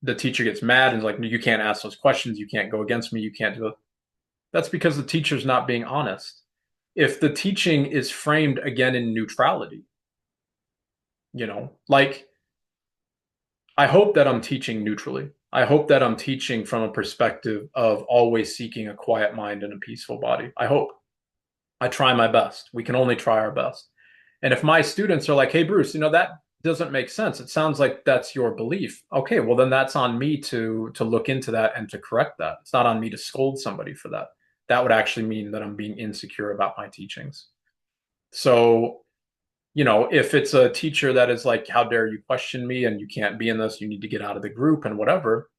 the teacher gets mad and is like, you can't ask those questions. You can't go against me. You can't do it. That's because the teacher's not being honest. If the teaching is framed again in neutrality, like, I hope that I'm teaching neutrally. I hope that I'm teaching from a perspective of always seeking a quiet mind and a peaceful body. I hope. I try my best. We can only try our best. And if my students are like, hey, Bruce, that doesn't make sense. It sounds like that's your belief. Okay, well, then that's on me to look into that and to correct that. It's not on me to scold somebody for that. That would actually mean that I'm being insecure about my teachings. So, if it's a teacher that is like, how dare you question me and you can't be in this, you need to get out of the group and whatever,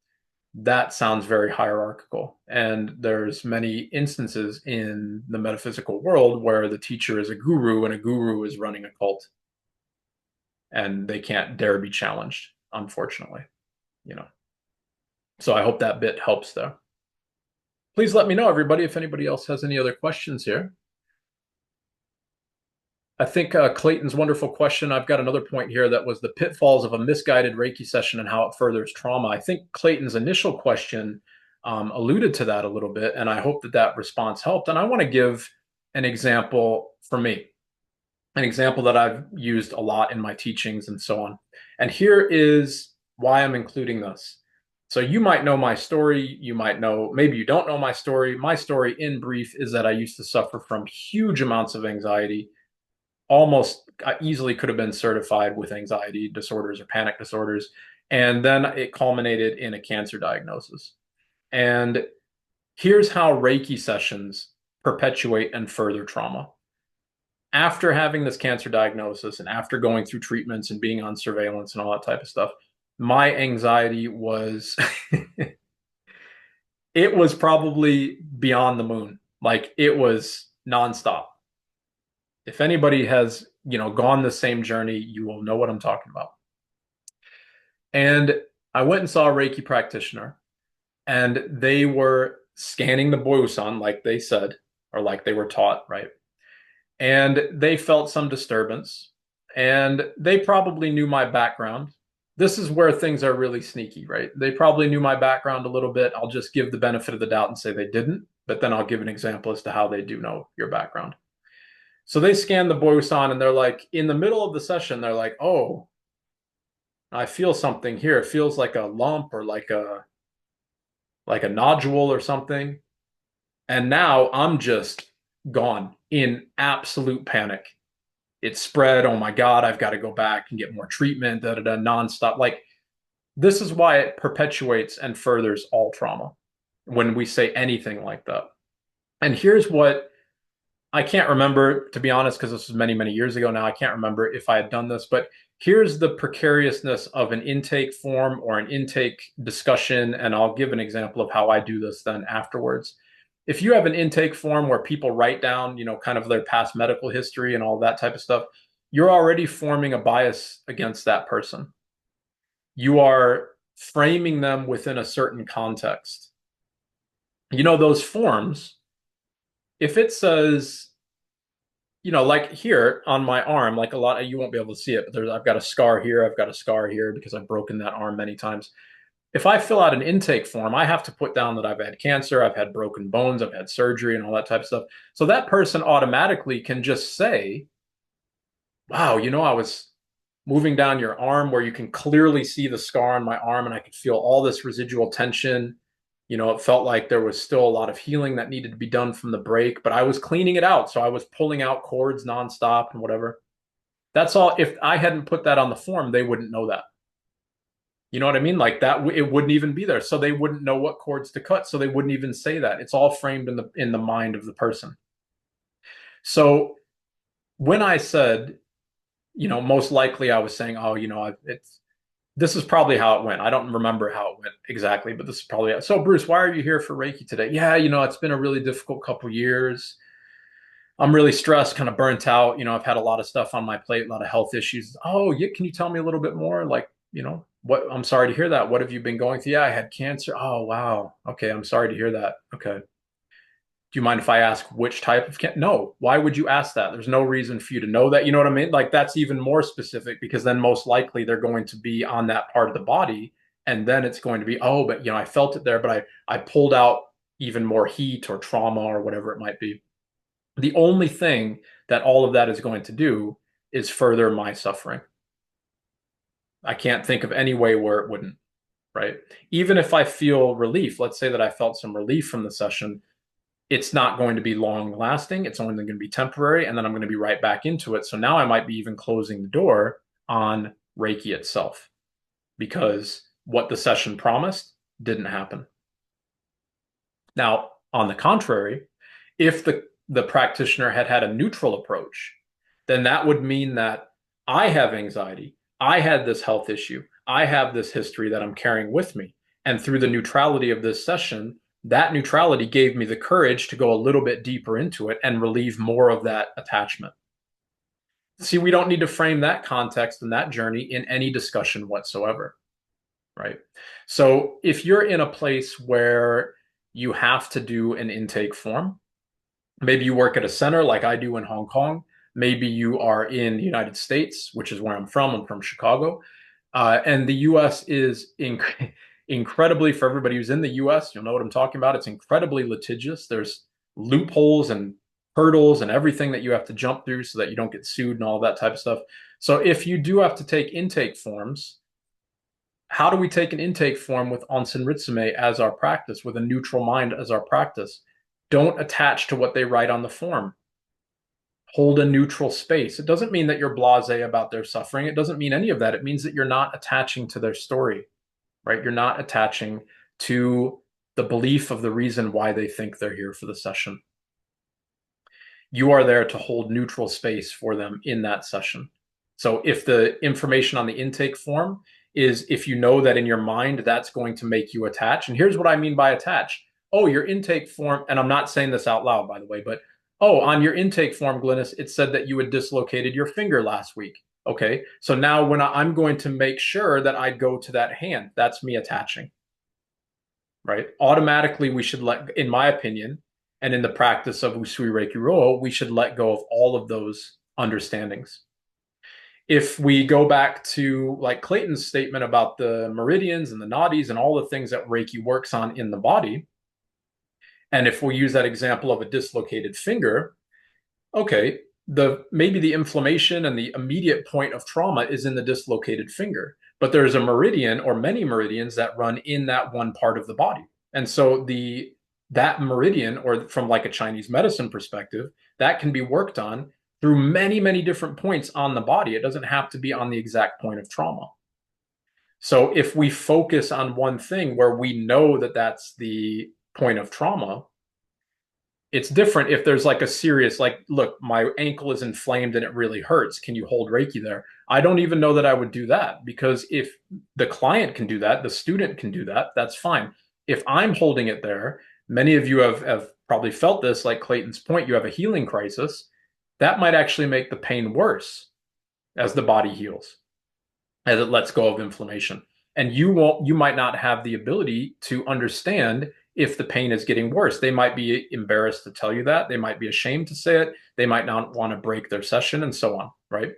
that sounds very hierarchical. And there's many instances in the metaphysical world where the teacher is a guru and a guru is running a cult. And they can't dare be challenged, unfortunately. So I hope that bit helps there. Please let me know, everybody, if anybody else has any other questions here. I think Clayton's wonderful question. I've got another point here that was the pitfalls of a misguided Reiki session and how it furthers trauma. I think Clayton's initial question alluded to that a little bit, and I hope that that response helped. And I want to give an example for me, an example that I've used a lot in my teachings and so on. And here is why I'm including this. So you might know my story. You might know, maybe you don't know my story. My story in brief is that I used to suffer from huge amounts of anxiety. Almost easily could have been certified with anxiety disorders or panic disorders. And then it culminated in a cancer diagnosis. And here's how Reiki sessions perpetuate and further trauma. After having this cancer diagnosis and after going through treatments and being on surveillance and all that type of stuff, my anxiety was, it was probably beyond the moon. Like, it was nonstop. If anybody has, gone the same journey, you will know what I'm talking about. And I went and saw a Reiki practitioner, and they were scanning the boyusan, like they said, or like they were taught, right? And they felt some disturbance, and they probably knew my background. This is where things are really sneaky, right? They probably knew my background a little bit. I'll just give the benefit of the doubt and say they didn't, but then I'll give an example as to how they do know your background. So they scan the boyusan, and they're like, in the middle of the session, they're like, oh, I feel something here. It feels like a lump or like a nodule or something. And now I'm just gone in absolute panic. It spread. Oh my God, I've got to go back and get more treatment, nonstop. Like, this is why it perpetuates and furthers all trauma when we say anything like that. And here's what I can't remember, to be honest, because this was many, many years ago now. I can't remember if I had done this, but here's the precariousness of an intake form or an intake discussion. And I'll give an example of how I do this then afterwards. If you have an intake form where people write down, kind of their past medical history and all that type of stuff, you're already forming a bias against that person. you are framing them within a certain context. You know, those forms, if it says, you know, like here on my arm, like a lot, you won't be able to see it, but I've got a scar here, I've got a scar here because I've broken that arm many times. If I fill out an intake form, I have to put down that I've had cancer, I've had broken bones, I've had surgery, and all that type of stuff. So that person automatically can just say, wow, you know, I was moving down your arm where you can clearly see the scar on my arm, and I could feel all this residual tension. You know, it felt like there was still a lot of healing that needed to be done from the break, but I was cleaning it out. So I was pulling out cords nonstop and whatever. That's all. If I hadn't put that on the form, they wouldn't know that. You know what I mean? Like that, it wouldn't even be there. So they wouldn't know what cords to cut. So they wouldn't even say that. It's all framed in the mind of the person. So when I said, you know, most likely I was saying, oh, you know, this is probably how it went. I don't remember how it went exactly, but this is probably it. So Bruce, why are you here for Reiki today? Yeah, you know, it's been a really difficult couple years. I'm really stressed, kind of burnt out. You know, I've had a lot of stuff on my plate, a lot of health issues. Oh, yeah, can you tell me a little bit more? Like, you know, what? I'm sorry to hear that. What have you been going through? Yeah, I had cancer. Oh, wow. Okay, I'm sorry to hear that. Okay. Do you mind if I ask which type of cancer? No. Why would you ask that? There's no reason for you to know that. You know what I mean? Like that's even more specific because then most likely they're going to be on that part of the body. And then it's going to be, oh, but you know, I felt it there, but I pulled out even more heat or trauma or whatever it might be. The only thing that all of that is going to do is further my suffering. I can't think of any way where it wouldn't, right? Even if I feel relief, let's say that I felt some relief from the session, it's not going to be long lasting. It's only going to be temporary. And then I'm going to be right back into it. So now I might be even closing the door on Reiki itself because what the session promised didn't happen. Now, on the contrary, if the practitioner had had a neutral approach, then that would mean that I have anxiety. I had this health issue. I have this history that I'm carrying with me. And through the neutrality of this session, that neutrality gave me the courage to go a little bit deeper into it and relieve more of that attachment. See, we don't need to frame that context and that journey in any discussion whatsoever, right? So if you're in a place where you have to do an intake form, maybe you work at a center like I do in Hong Kong, maybe you are in the United States, which is where I'm from Chicago, and the US is incredibly, for everybody who's in the US, you'll know what I'm talking about. It's incredibly litigious. There's loopholes and hurdles and everything that you have to jump through so that you don't get sued and all that type of stuff. So if you do have to take intake forms, how do we take an intake form with Onsen Ritsume as our practice, with a neutral mind as our practice? Don't attach to what they write on the form. Hold a neutral space. It doesn't mean that you're blasé about their suffering. It doesn't mean any of that. It means that you're not attaching to their story, right? You're not attaching to the belief of the reason why they think they're here for the session. You are there to hold neutral space for them in that session. So if the information on the intake form is, if you know that in your mind that's going to make you attach, and here's what I mean by attach. Oh, your intake form, and I'm not saying this out loud, by the way, but oh, on your intake form, Glynis, it said that you had dislocated your finger last week. Okay, so now when I'm going to make sure that I go to that hand, that's me attaching, right? Automatically, we should in my opinion, and in the practice of Usui Reiki Ryo, we should let go of all of those understandings. If we go back to like Clayton's statement about the meridians and the nadis and all the things that Reiki works on in the body, and if we use that example of a dislocated finger, okay, maybe the inflammation and the immediate point of trauma is in the dislocated finger, but there's a meridian or many meridians that run in that one part of the body. And so that meridian, or from like a Chinese medicine perspective, that can be worked on through many, many different points on the body. It doesn't have to be on the exact point of trauma. So if we focus on one thing where we know that that's the point of trauma, it's different if there's like a serious, like, look, my ankle is inflamed and it really hurts. Can you hold Reiki there? I don't even know that I would do that, because if the client can do that, the student can do that, that's fine. If I'm holding it there, many of you have probably felt this, like Clayton's point, you have a healing crisis. That might actually make the pain worse as the body heals, as it lets go of inflammation. And you might not have the ability to understand if the pain is getting worse. They might be embarrassed to tell you that. They might be ashamed to say it. They might not want to break their session and so on, right?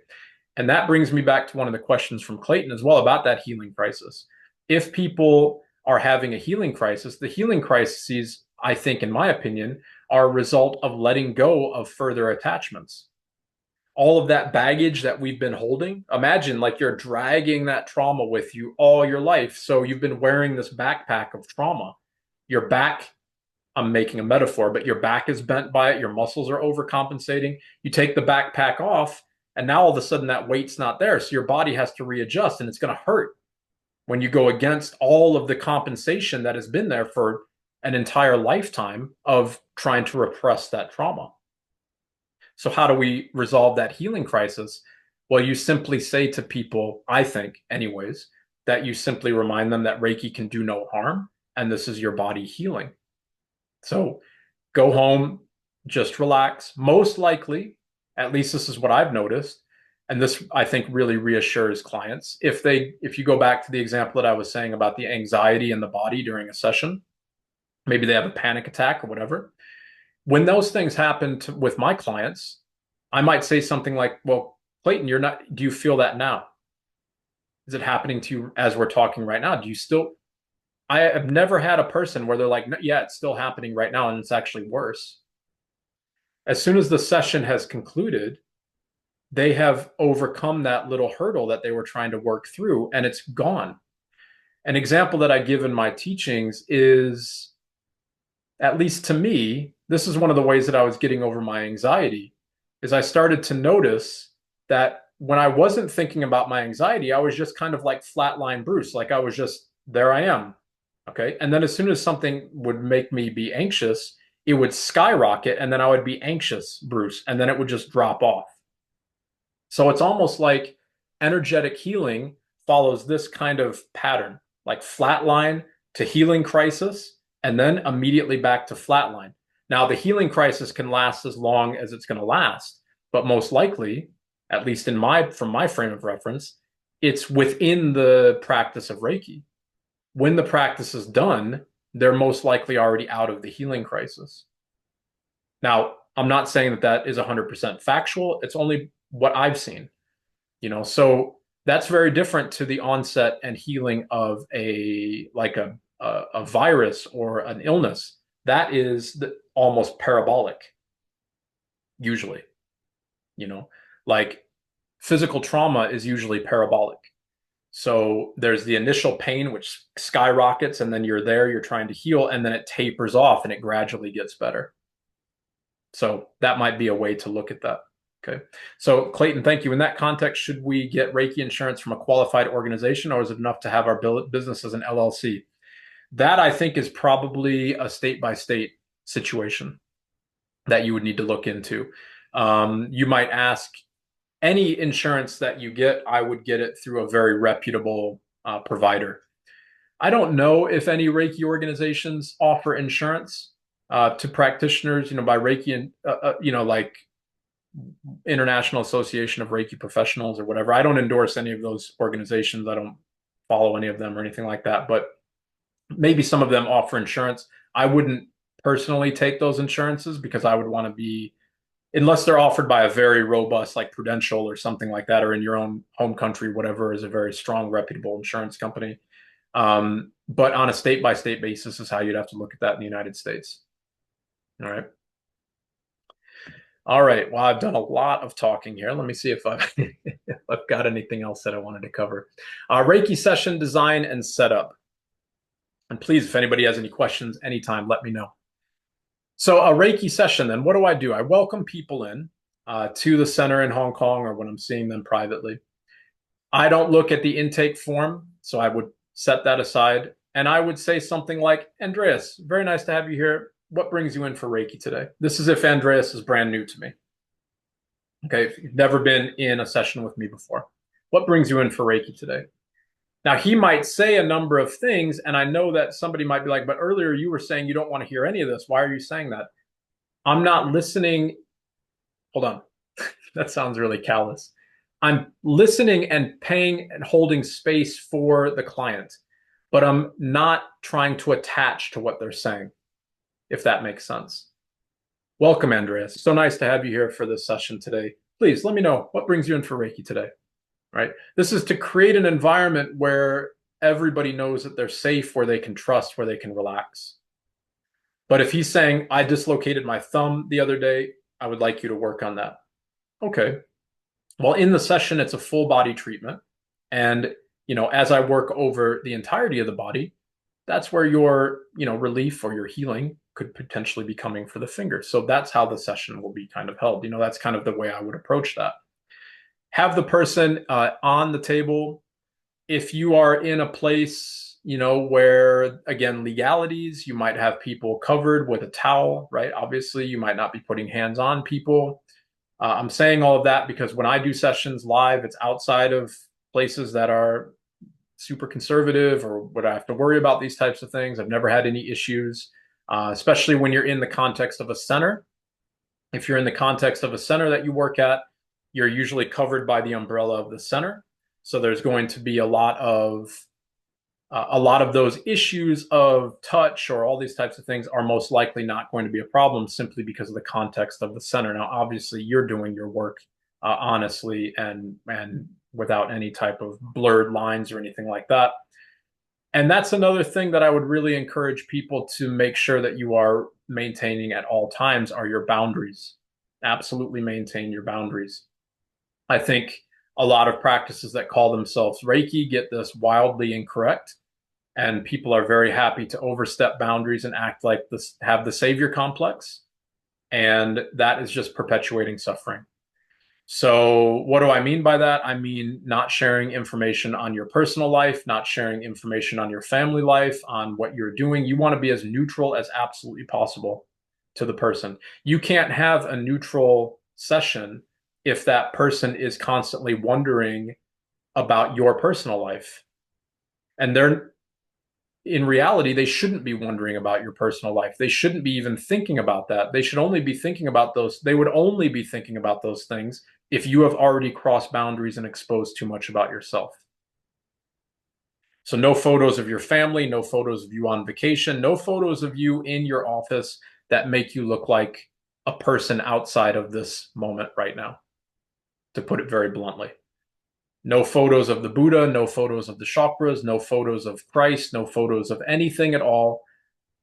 And that brings me back to one of the questions from Clayton as well about that healing crisis. If people are having a healing crisis, the healing crises, I think, in my opinion, are a result of letting go of further attachments. All of that baggage that we've been holding, imagine like you're dragging that trauma with you all your life. So you've been wearing this backpack of trauma. Your back, I'm making a metaphor, but your back is bent by it. Your muscles are overcompensating. You take the backpack off, and now all of a sudden that weight's not there. So your body has to readjust, and it's going to hurt when you go against all of the compensation that has been there for an entire lifetime of trying to repress that trauma. So how do we resolve that healing crisis? Well, you simply say to people, I think anyways, that you simply remind them that Reiki can do no harm, and this is your body healing. So go home, just relax. Most likely, at least this is what I've noticed, and this I think really reassures clients. If you go back to the example that I was saying about the anxiety in the body during a session, maybe they have a panic attack or whatever. When those things happen with my clients, I might say something like, well, Clayton, do you feel that now? Is it happening to you as we're talking right now? I have never had a person where they're like, yeah, it's still happening right now, and it's actually worse. As soon as the session has concluded, they have overcome that little hurdle that they were trying to work through, and it's gone. An example that I give in my teachings is, at least to me, this is one of the ways that I was getting over my anxiety, is I started to notice that when I wasn't thinking about my anxiety, I was just kind of like flatline Bruce, like I was just, there I am. Okay. And then as soon as something would make me be anxious, it would skyrocket, and then I would be anxious Bruce, and then it would just drop off. So it's almost like energetic healing follows this kind of pattern, like flatline to healing crisis, and then immediately back to flatline. Now, the healing crisis can last as long as it's going to last, but most likely, at least from my frame of reference, it's within the practice of Reiki. When the practice is done, they're most likely already out of the healing crisis. Now, I'm not saying that that is 100% factual. It's only what I've seen, so that's very different to the onset and healing of a virus or an illness. That is almost parabolic, usually, like physical trauma is usually parabolic. So there's the initial pain, which skyrockets, and then you're trying to heal, and then it tapers off and it gradually gets better. So that might be a way to look at that. Okay. So Clayton, thank you. In that context, should we get Reiki insurance from a qualified organization, or is it enough to have our business as an LLC? That I think is probably a state-by-state situation that you would need to look into. You might ask, any insurance that you get, I would get it through a very reputable provider. I don't know if any Reiki organizations offer insurance to practitioners, by Reiki and, like International Association of Reiki Professionals or whatever. I don't endorse any of those organizations. I don't follow any of them or anything like that, but maybe some of them offer insurance. I wouldn't personally take those insurances because I would want to be, unless they're offered by a very robust, like Prudential or something like that, or in your own home country, whatever is a very strong, reputable insurance company. But on a state-by-state basis is how you'd have to look at that in the United States. All right. All right. Well, I've done a lot of talking here. Let me see if I've got anything else that I wanted to cover. Reiki session design and setup. And please, if anybody has any questions anytime, let me know. So a Reiki session, then, what do? I welcome people in to the center in Hong Kong, or when I'm seeing them privately. I don't look at the intake form, so I would set that aside. And I would say something like, Andreas, very nice to have you here. What brings you in for Reiki today? This is if Andreas is brand new to me. Okay, if you've never been in a session with me before. What brings you in for Reiki today? Now, he might say a number of things, and I know that somebody might be like, but earlier you were saying you don't want to hear any of this. Why are you saying that? I'm not listening. Hold on. That sounds really callous. I'm listening and paying and holding space for the client, but I'm not trying to attach to what they're saying, if that makes sense. Welcome, Andreas. So nice to have you here for this session today. Please let me know what brings you in for Reiki today, right? This is to create an environment where everybody knows that they're safe, where they can trust, where they can relax. But if he's saying, I dislocated my thumb the other day, I would like you to work on that. Okay. Well, in the session, it's a full body treatment. And, as I work over the entirety of the body, that's where your, relief or your healing could potentially be coming for the fingers. So that's how the session will be kind of held. That's kind of the way I would approach that. Have the person on the table. If you are in a place, where, again, legalities, you might have people covered with a towel, right? Obviously, you might not be putting hands on people. I'm saying all of that because when I do sessions live, it's outside of places that are super conservative or would I have to worry about these types of things. I've never had any issues, especially when you're in the context of a center. If you're in the context of a center that you work at, you're usually covered by the umbrella of the center. So there's going to be a lot of those issues of touch or all these types of things are most likely not going to be a problem simply because of the context of the center. Now, obviously, you're doing your work honestly and without any type of blurred lines or anything like that. And that's another thing that I would really encourage people to make sure that you are maintaining at all times are your boundaries. Absolutely maintain your boundaries. I think a lot of practices that call themselves Reiki get this wildly incorrect. And people are very happy to overstep boundaries and act like this, have the savior complex. And that is just perpetuating suffering. So, what do I mean by that? I mean, not sharing information on your personal life, not sharing information on your family life, on what you're doing. You want to be as neutral as absolutely possible to the person. You can't have a neutral session if that person is constantly wondering about your personal life. And they're in reality, they shouldn't be wondering about your personal life. They shouldn't be even thinking about that. They should only be thinking about those. They would only be thinking about those things if you have already crossed boundaries and exposed too much about yourself. So no photos of your family, no photos of you on vacation, no photos of you in your office that make you look like a person outside of this moment right now, to put it very bluntly. No photos of the Buddha, no photos of the chakras, no photos of Christ, no photos of anything at all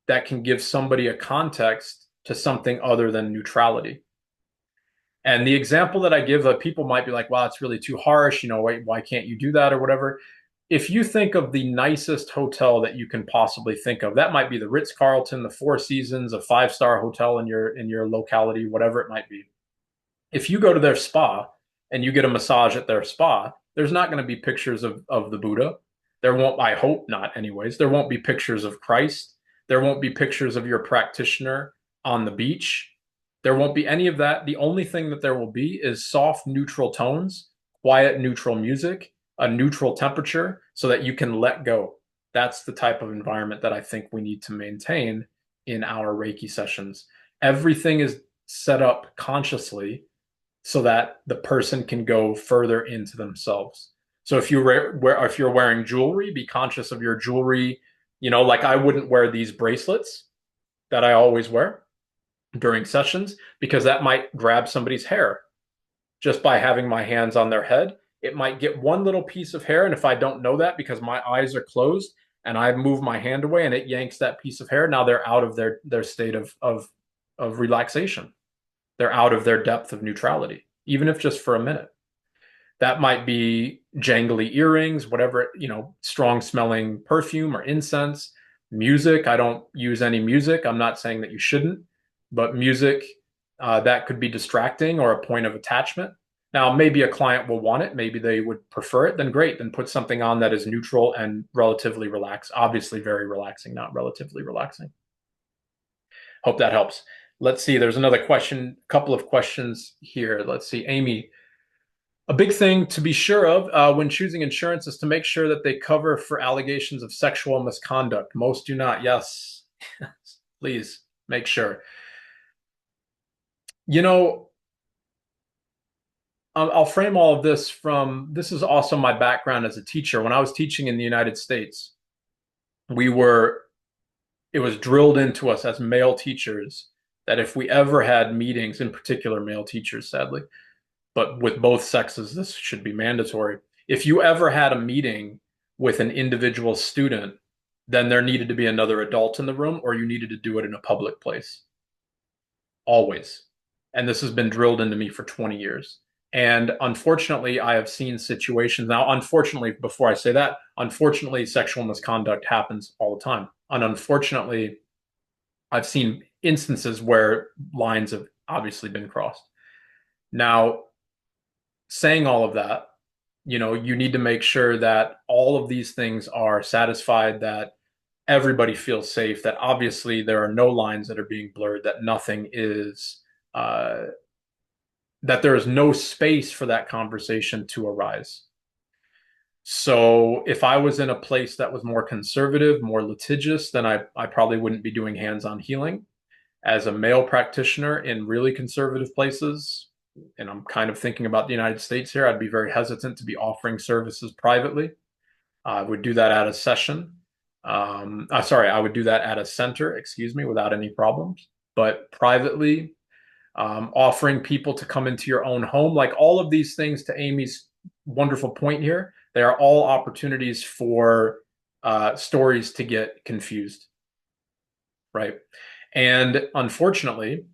that can give somebody a context to something other than neutrality. And the example that I give, people might be like, wow, it's really too harsh. Why can't you do that or whatever? If you think of the nicest hotel that you can possibly think of, that might be the Ritz-Carlton, the Four Seasons, a five-star hotel in your locality, whatever it might be. If you go to their spa and you get a massage at their spa, there's not going to be pictures of the Buddha. There won't, I hope not anyways, there won't be pictures of Christ. There won't be pictures of your practitioner on the beach. There won't be any of that. The only thing that there will be is soft, neutral tones, quiet, neutral music, a neutral temperature so that you can let go. That's the type of environment that I think we need to maintain in our Reiki sessions. Everything is set up consciously so that the person can go further into themselves. So if you're wearing jewelry, be conscious of your jewelry. Like I wouldn't wear these bracelets that I always wear during sessions because that might grab somebody's hair just by having my hands on their head. It might get one little piece of hair, and if I don't know that because my eyes are closed and I move my hand away and it yanks that piece of hair, now they're out of their state of relaxation. They're out of their depth of neutrality, even if just for a minute. That might be jangly earrings, whatever, strong smelling perfume or incense, music. I don't use any music. I'm not saying that you shouldn't, but music that could be distracting or a point of attachment. Now, maybe a client will want it. Maybe they would prefer it. Then great. Then put something on that is neutral and relatively relaxed. Obviously, very relaxing, not relatively relaxing. Hope that helps. Let's see. There's another question, a couple of questions here. Let's see. Amy, a big thing to be sure of when choosing insurance is to make sure that they cover for allegations of sexual misconduct. Most do not. Yes. Please make sure. I'll frame all of this from, this is also my background as a teacher. When I was teaching in the United States, we were, it was drilled into us as male teachers that if we ever had meetings, in particular male teachers, sadly, but with both sexes, this should be mandatory. If you ever had a meeting with an individual student, then there needed to be another adult in the room, or you needed to do it in a public place. Always. And this has been drilled into me for 20 years. And unfortunately, I have seen situations now. Unfortunately, before I say that, unfortunately, sexual misconduct happens all the time. And unfortunately, I've seen instances where lines have obviously been crossed. Now, saying all of that, you need to make sure that all of these things are satisfied, that everybody feels safe, that obviously there are no lines that are being blurred, that nothing is, that there is no space for that conversation to arise. So if I was in a place that was more conservative, more litigious, then I probably wouldn't be doing hands-on healing. As a male practitioner in really conservative places, and I'm kind of thinking about the United States here, I'd be very hesitant to be offering services privately. I would do that at a session. I would do that at a center, excuse me, without any problems. But privately, offering people to come into your own home, like all of these things, to Amy's wonderful point here, they are all opportunities for stories to get confused, right? And unfortunately,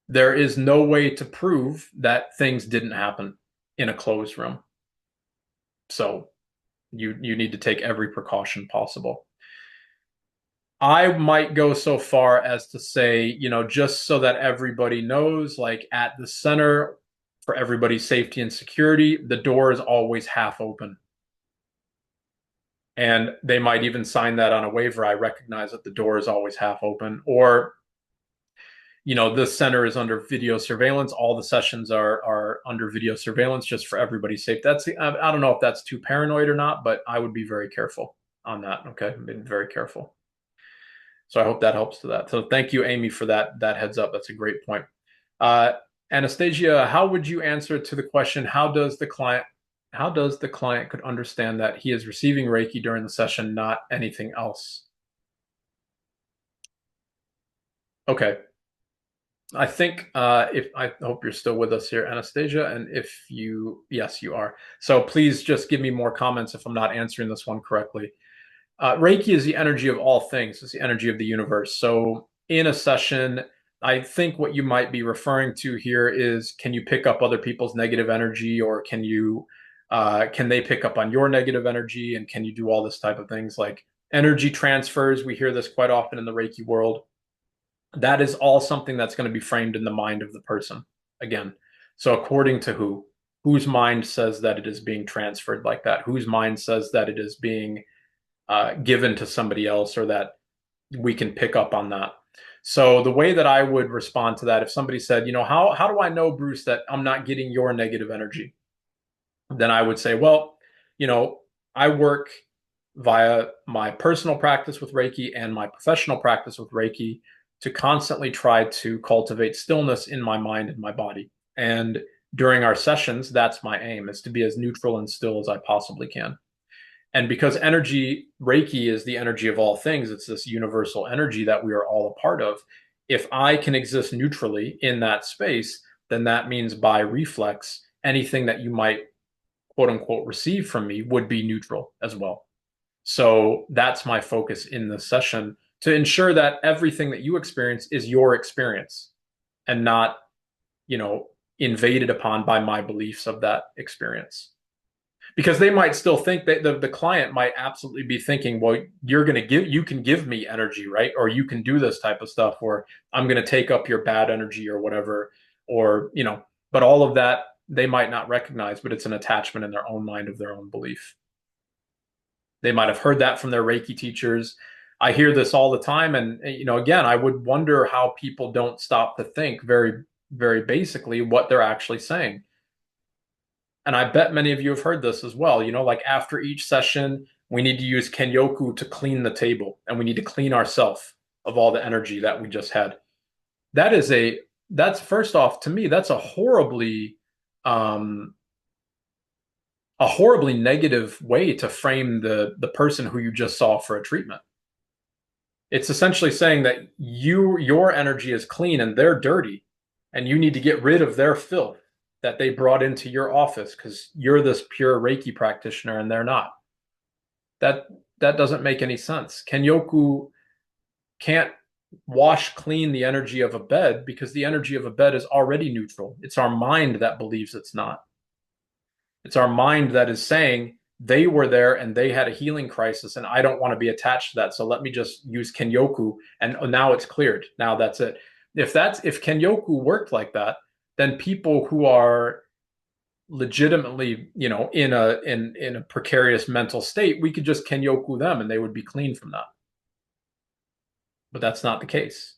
there is no way to prove that things didn't happen in a closed room. So you need to take every precaution possible. I might go so far as to say, just so that everybody knows, like at the center, for everybody's safety and security, the door is always half open. And they might even sign that on a waiver. I recognize that the door is always half open. Or, this center is under video surveillance. All the sessions are under video surveillance just for everybody's safety. I don't know if that's too paranoid or not, but I would be very careful on that. Okay, I've been very careful. So I hope that helps to that. So thank you, Amy, for that heads up. That's a great point. Anastasia, how would you answer to the question, how does the client could understand that he is receiving Reiki during the session, not anything else? Okay. I think I hope you're still with us here, Anastasia, and yes, you are. So please just give me more comments if I'm not answering this one correctly. Reiki is the energy of all things. It's the energy of the universe. So in a session, I think what you might be referring to here is, can you pick up other people's negative energy, or can they pick up on your negative energy, and can you do all this type of things like energy transfers? We hear this quite often in the Reiki world. That is all something that's going to be framed in the mind of the person again. So according to whose mind says that it is being transferred like that? Whose mind says that it is being given to somebody else, or that we can pick up on that? So the way that I would respond to that, if somebody said, how do I know, Bruce, that I'm not getting your negative energy? Then I would say, well, I work via my personal practice with Reiki and my professional practice with Reiki to constantly try to cultivate stillness in my mind and my body. And during our sessions, that's my aim, is to be as neutral and still as I possibly can. And because Reiki is the energy of all things, it's this universal energy that we are all a part of. If I can exist neutrally in that space, then that means by reflex, anything that you might, quote unquote, receive from me would be neutral as well. So that's my focus in this session, to ensure that everything that you experience is your experience and not, invaded upon by my beliefs of that experience. Because they might still think that the client might absolutely be thinking, well, you can give me energy, right? Or you can do this type of stuff, or I'm going to take up your bad energy or whatever, or, but all of that they might not recognize, but it's an attachment in their own mind of their own belief. They might have heard that from their Reiki teachers. I hear this all the time. And, again, I would wonder how people don't stop to think very, very basically what they're actually saying. And I bet many of you have heard this as well. Like after each session, we need to use Kenyoku to clean the table, and we need to clean ourselves of all the energy that we just had. That's first off, to me, that's a horribly a horribly negative way to frame the person who you just saw for a treatment. It's essentially saying that your energy is clean and they're dirty, and you need to get rid of their filth that they brought into your office because you're this pure Reiki practitioner and they're not. That that doesn't make any sense. Kenyoku can't wash clean the energy of a bed because the energy of a bed is already neutral. It's our mind that believes it's not. It's our mind that is saying they were there and they had a healing crisis and I don't want to be attached to that. So let me just use Kenyoku and now it's cleared. Now that's it. If Kenyoku worked like that, then people who are legitimately, in a precarious mental state, we could just Kenyoku them and they would be clean from that. But that's not the case.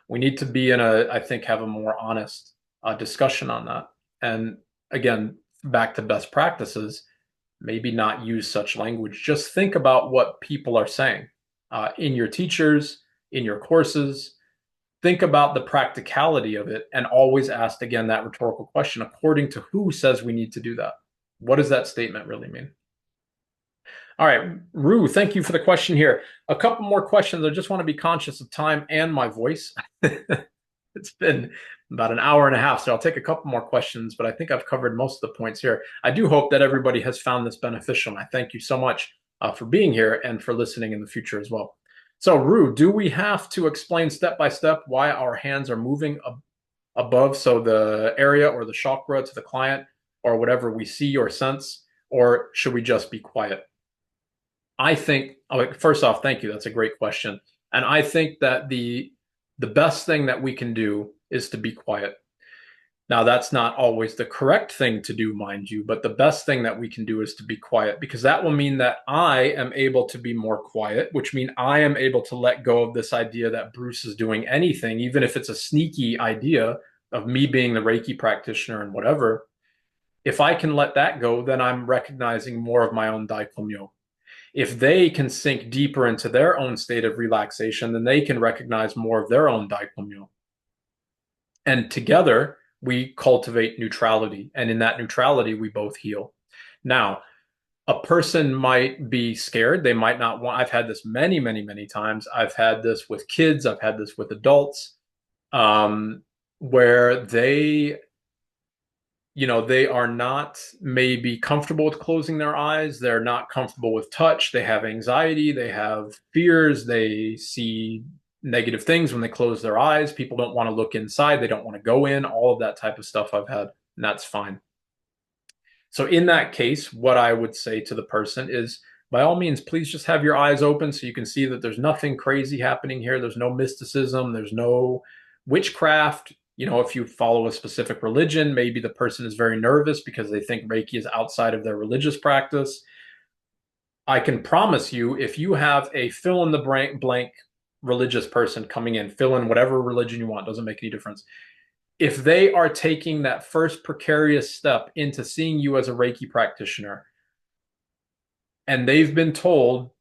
We need to be I think, have a more honest discussion on that. And again, back to best practices, maybe not use such language. Just think about what people are saying in your teachers, in your courses. Think about the practicality of it and always ask, again, that rhetorical question, according to who says we need to do that? What does that statement really mean? All right, Rue, thank you for the question here. A couple more questions. I just want to be conscious of time and my voice. It's been about an hour and a half, so I'll take a couple more questions, but I think I've covered most of the points here. I do hope that everybody has found this beneficial, and I thank you so much for being here and for listening in the future as well. So, Rue, do we have to explain step by step why our hands are moving above, so the area or the chakra to the client or whatever we see or sense, or should we just be quiet? I think, first off, thank you. That's a great question. And I think that the best thing that we can do is to be quiet. Now, that's not always the correct thing to do, mind you, but the best thing that we can do is to be quiet, because that will mean that I am able to be more quiet, which means I am able to let go of this idea that Bruce is doing anything, even if it's a sneaky idea of me being the Reiki practitioner and whatever. If I can let that go, then I'm recognizing more of my own Daikomyo. If they can sink deeper into their own state of relaxation, then they can recognize more of their own Daikomyo. And together, we cultivate neutrality. And in that neutrality, we both heal. Now, a person might be scared. They might not want, I've had this many, many, many times. I've had this with kids. I've had this with adults, where they are not maybe comfortable with closing their eyes. They're not comfortable with touch. They have anxiety. They have fears. They see negative things when they close their eyes. People don't want to look inside. They don't want to go in. All of that type of stuff I've had, and that's fine. So in that case, what I would say to the person is, by all means, please just have your eyes open so you can see that there's nothing crazy happening here. There's no mysticism. There's no witchcraft. If you follow a specific religion, maybe the person is very nervous because they think Reiki is outside of their religious practice. I can promise you, if you have a fill in the blank religious person coming in, fill in whatever religion you want, doesn't make any difference. If they are taking that first precarious step into seeing you as a Reiki practitioner, and they've been told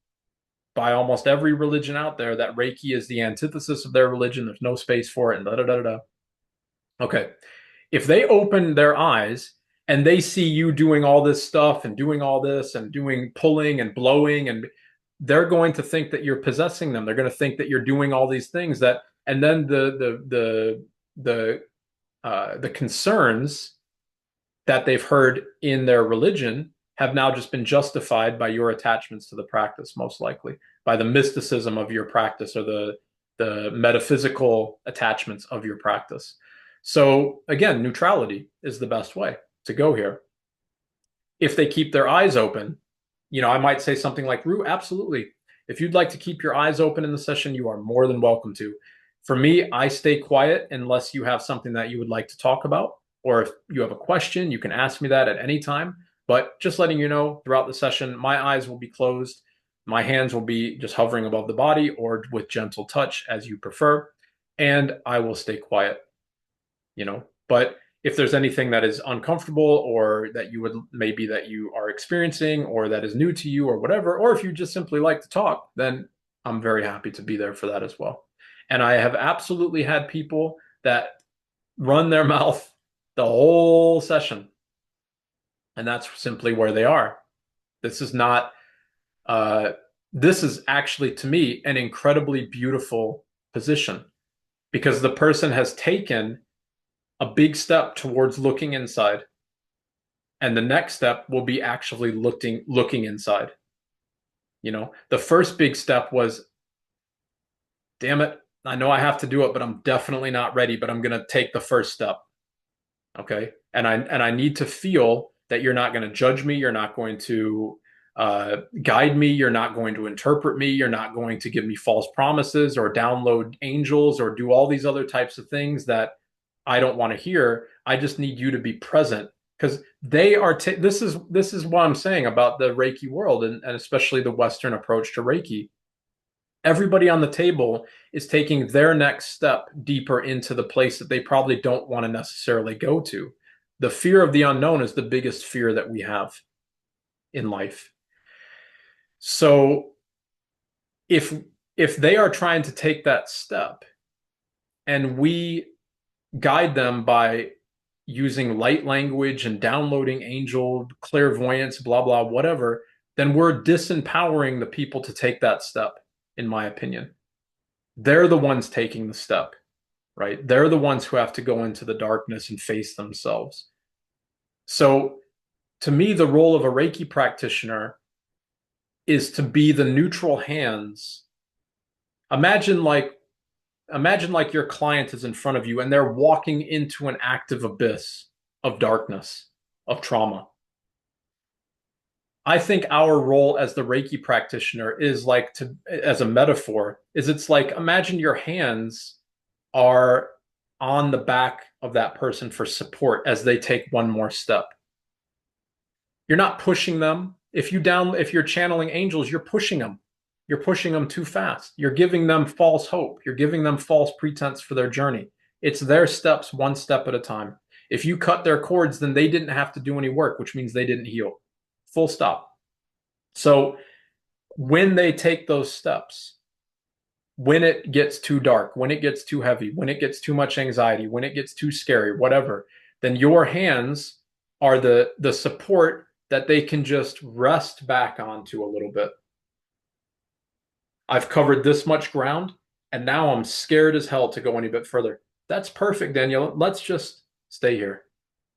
by almost every religion out there that Reiki is the antithesis of their religion, there's no space for it, and da da da da. Okay, if they open their eyes and they see you doing all this stuff and doing all this and doing pulling and blowing, and they're going to think that you're possessing them. They're going to think that you're doing all these things and then the concerns that they've heard in their religion have now just been justified by your attachments to the practice, most likely by the mysticism of your practice or the metaphysical attachments of your practice. So again, neutrality is the best way to go here. If they keep their eyes open, I might say something like, Rue, absolutely. If you'd like to keep your eyes open in the session, you are more than welcome to. For me, I stay quiet unless you have something that you would like to talk about, or if you have a question, you can ask me that at any time. But just letting you know, throughout the session, my eyes will be closed. My hands will be just hovering above the body or with gentle touch as you prefer. And I will stay quiet. But if there's anything that is uncomfortable or that you are experiencing or that is new to you or whatever, or if you just simply like to talk, then I'm very happy to be there for that as well. And I have absolutely had people that run their mouth the whole session And that's simply where they are. This is not, this is actually, to me, an incredibly beautiful position, because the person has taken a big step towards looking inside. And the next step will be actually looking inside. You know, the first big step was, damn it, I know I have to do it, but I'm definitely not ready, but I'm going to take the first step. Okay. And I need to feel that you're not going to judge me. You're not going to guide me. You're not going to interpret me. You're not going to give me false promises or download angels or do all these other types of things that I don't want to hear. I just need you to be present, because they are. This is what I'm saying about the Reiki world, and especially the Western approach to Reiki. Everybody on the table is taking their next step deeper into the place that they probably don't want to necessarily go to. The fear of the unknown is the biggest fear that we have in life. So if they are trying to take that step and we guide them by using light language and downloading angel clairvoyance, blah blah whatever, then we're disempowering the people to take that step, in my opinion. They're the ones taking the step, right? They're the ones who have to go into the darkness and face themselves. So to me, the role of a Reiki practitioner is to be the neutral hands. Imagine like your client is in front of you and they're walking into an active abyss of darkness, of trauma. I think our role as the Reiki practitioner is like, to, as a metaphor, is it's like, imagine your hands are on the back of that person for support as they take one more step. You're not pushing them. If you're channeling angels, you're pushing them. You're pushing them too fast. You're giving them false hope. You're giving them false pretense for their journey. It's their steps, one step at a time. If you cut their cords, then they didn't have to do any work, which means they didn't heal. Full stop. So when they take those steps, when it gets too dark, when it gets too heavy, when it gets too much anxiety, when it gets too scary, whatever, then your hands are the support that they can just rest back onto a little bit. I've covered this much ground, and now I'm scared as hell to go any bit further. That's perfect, Daniel. Let's just stay here.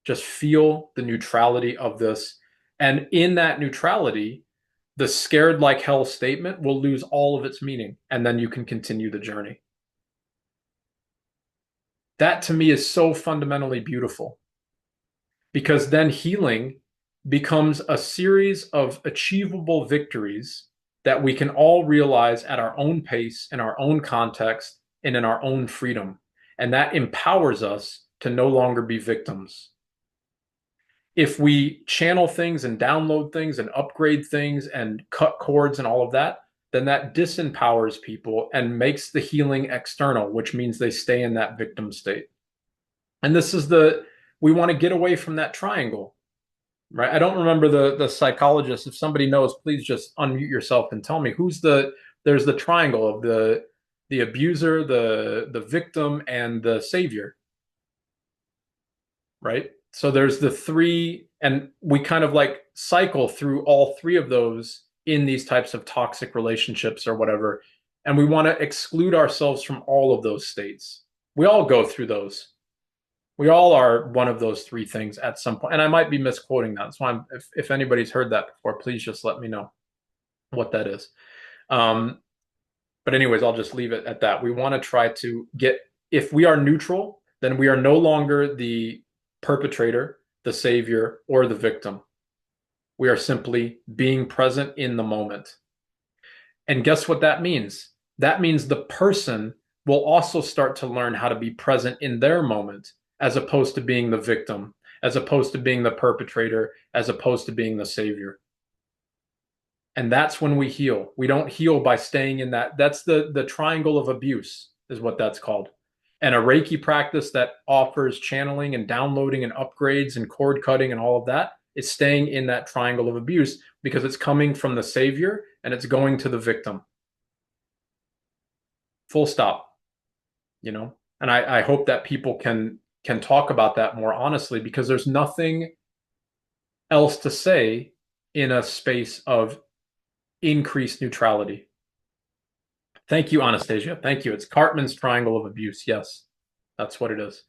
Just feel the neutrality of this. And in that neutrality, the scared like hell statement will lose all of its meaning, and then you can continue the journey. That to me is so fundamentally beautiful, because then healing becomes a series of achievable victories that we can all realize at our own pace, in our own context, and in our own freedom. And that empowers us to no longer be victims. If we channel things and download things and upgrade things and cut cords and all of that, then that disempowers people and makes the healing external, which means they stay in that victim state. And this is we want to get away from that triangle, right? I don't remember the psychologist. If somebody knows, please just unmute yourself and tell me there's the triangle of the abuser, the victim, and the savior, right? So there's the three, and we kind of like cycle through all three of those in these types of toxic relationships or whatever. And we want to exclude ourselves from all of those states. We all go through those. We all are one of those three things at some point. And I might be misquoting that. So if anybody's heard that before, please just let me know what that is. But anyways, I'll just leave it at that. We want to try to if we are neutral, then we are no longer the perpetrator, the savior, or the victim. We are simply being present in the moment. And guess what that means? That means the person will also start to learn how to be present in their moment, as opposed to being the victim, as opposed to being the perpetrator, as opposed to being the savior. And that's when we heal. We don't heal by staying in that. That's the triangle of abuse, is what that's called. And a Reiki practice that offers channeling and downloading and upgrades and cord cutting and all of that is staying in that triangle of abuse, because it's coming from the savior and it's going to the victim. Full stop. You know? And I hope that people can talk about that more honestly, because there's nothing else to say in a space of increased neutrality. Thank you, Anastasia. Thank you. It's Cartman's triangle of abuse. Yes, that's what it is.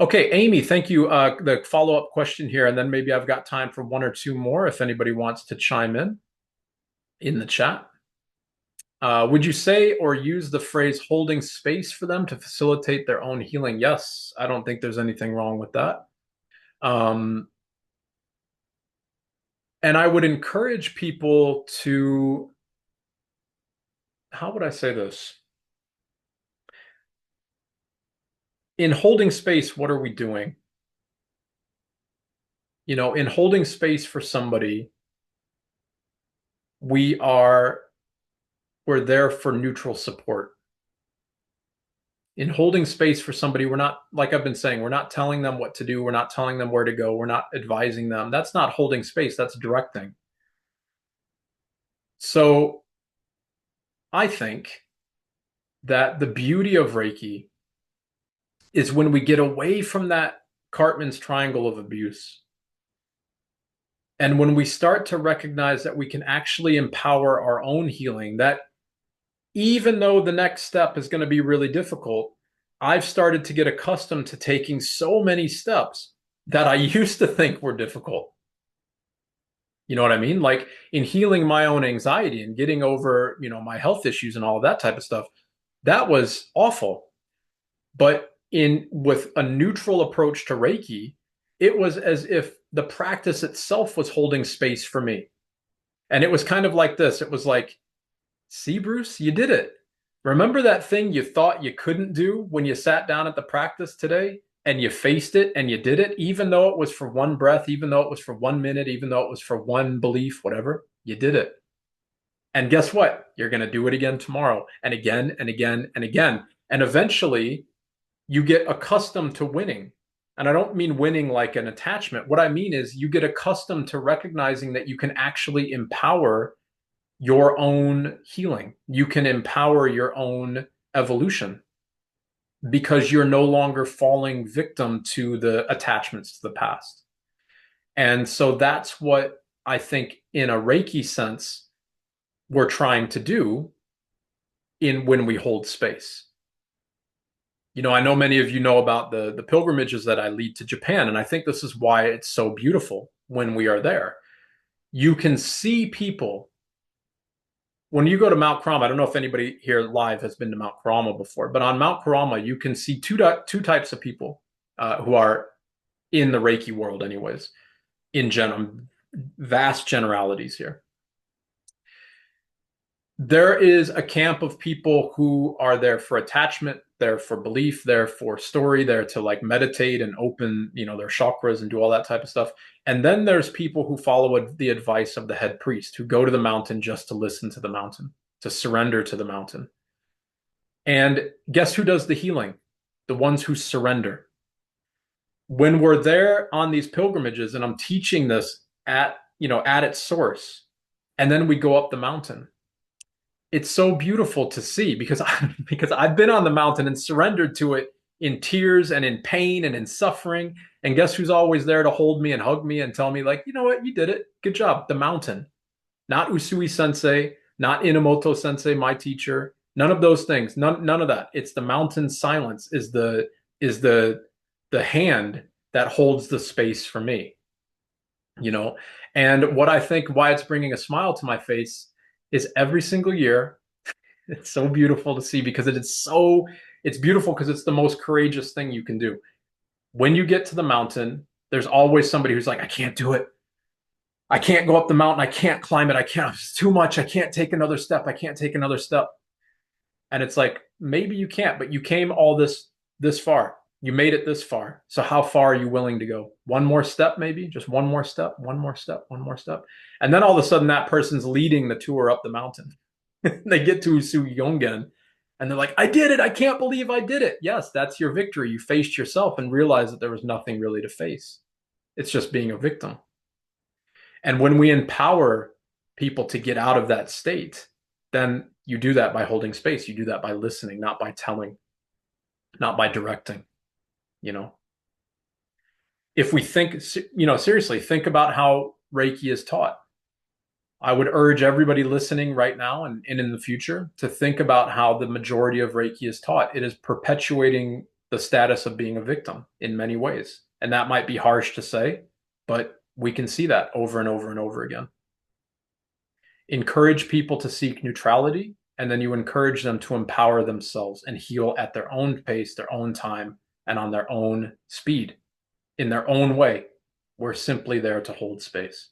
Okay, Amy, thank you. The follow-up question here, and then maybe I've got time for one or two more if anybody wants to chime in the chat. Would you say or use the phrase holding space for them to facilitate their own healing? Yes, I don't think there's anything wrong with that. And I would encourage people to, how would I say this? In holding space, what are we doing? You know, in holding space for somebody, we're there for neutral support. In holding space for somebody, we're not, like I've been saying, we're not telling them what to do. We're not telling them where to go. We're not advising them. That's not holding space. That's directing. So I think that the beauty of Reiki is when we get away from that Cartman's triangle of abuse. And when we start to recognize that we can actually empower our own healing, that even though the next step is going to be really difficult, I've started to get accustomed to taking so many steps that I used to think were difficult. You know what I mean? Like in healing my own anxiety and getting over, my health issues and all of that type of stuff, that was awful. But with a neutral approach to Reiki, it was as if the practice itself was holding space for me. And it was kind of like this. It was like, see, Bruce, you did it. Remember that thing you thought you couldn't do when you sat down at the practice today and you faced it and you did it, even though it was for one breath, even though it was for 1 minute, even though it was for one belief, whatever, you did it. And guess what? You're going to do it again tomorrow and again and again and again. And eventually you get accustomed to winning. And I don't mean winning like an attachment. What I mean is you get accustomed to recognizing that you can actually empower your own healing. You can empower your own evolution because you're no longer falling victim to the attachments to the past. And so that's what I think in a Reiki sense, we're trying to do when we hold space. I know many of you know about the pilgrimages that I lead to Japan, and I think this is why it's so beautiful when we are there. You can see people. When you go to Mount Karama, I don't know if anybody here live has been to Mount Karama before, but on Mount Karama, you can see two types of people who are in the Reiki world anyways, in general, vast generalities here. There is a camp of people who are there for attachment, there for belief, there for story, there to like meditate and open, their chakras and do all that type of stuff. And then there's people who follow the advice of the head priest, who go to the mountain just to listen to the mountain, to surrender to the mountain. And guess who does the healing? The ones who surrender. When we're there on these pilgrimages, and I'm teaching this at its source, and then we go up the mountain, it's so beautiful to see because I've been on the mountain and surrendered to it in tears and in pain and in suffering. And guess who's always there to hold me and hug me and tell me, like, you know what, you did it. Good job. The mountain, not Usui Sensei, not Inamoto Sensei, my teacher. None of those things. None of that. It's the mountain silence is the hand that holds the space for me. And what I think why it's bringing a smile to my face is every single year. It's so beautiful to see because it's beautiful because it's the most courageous thing you can do. When you get to the mountain, there's always somebody who's like, I can't do it. I can't go up the mountain. I can't climb it. I can't. It's too much. I can't take another step. I can't take another step. And it's like, maybe you can't, but you came all this far. You made it this far. So how far are you willing to go? One more step, maybe just one more step, one more step, one more step. And then all of a sudden that person's leading the tour up the mountain. They get to Usui Yongen and they're like, I did it. I can't believe I did it. Yes, that's your victory. You faced yourself and realized that there was nothing really to face. It's just being a victim. And when we empower people to get out of that state, then you do that by holding space. You do that by listening, not by telling, not by directing. if we think, seriously, think about how Reiki is taught. I would urge everybody listening right now and in the future to think about how the majority of Reiki is taught. It is perpetuating the status of being a victim in many ways. And that might be harsh to say, but we can see that over and over and over again. Encourage people to seek neutrality, and then you encourage them to empower themselves and heal at their own pace, their own time, and on their own speed, in their own way. We're simply there to hold space.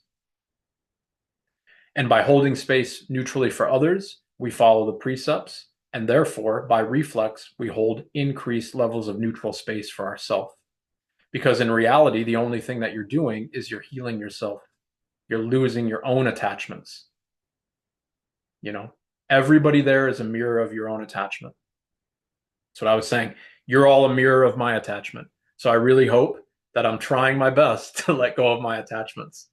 And by holding space neutrally for others, we follow the precepts, and therefore, by reflex, we hold increased levels of neutral space for ourselves. Because in reality, the only thing that you're doing is you're healing yourself. You're losing your own attachments. Everybody there is a mirror of your own attachment. That's what I was saying. You're all a mirror of my attachment. So I really hope that I'm trying my best to let go of my attachments.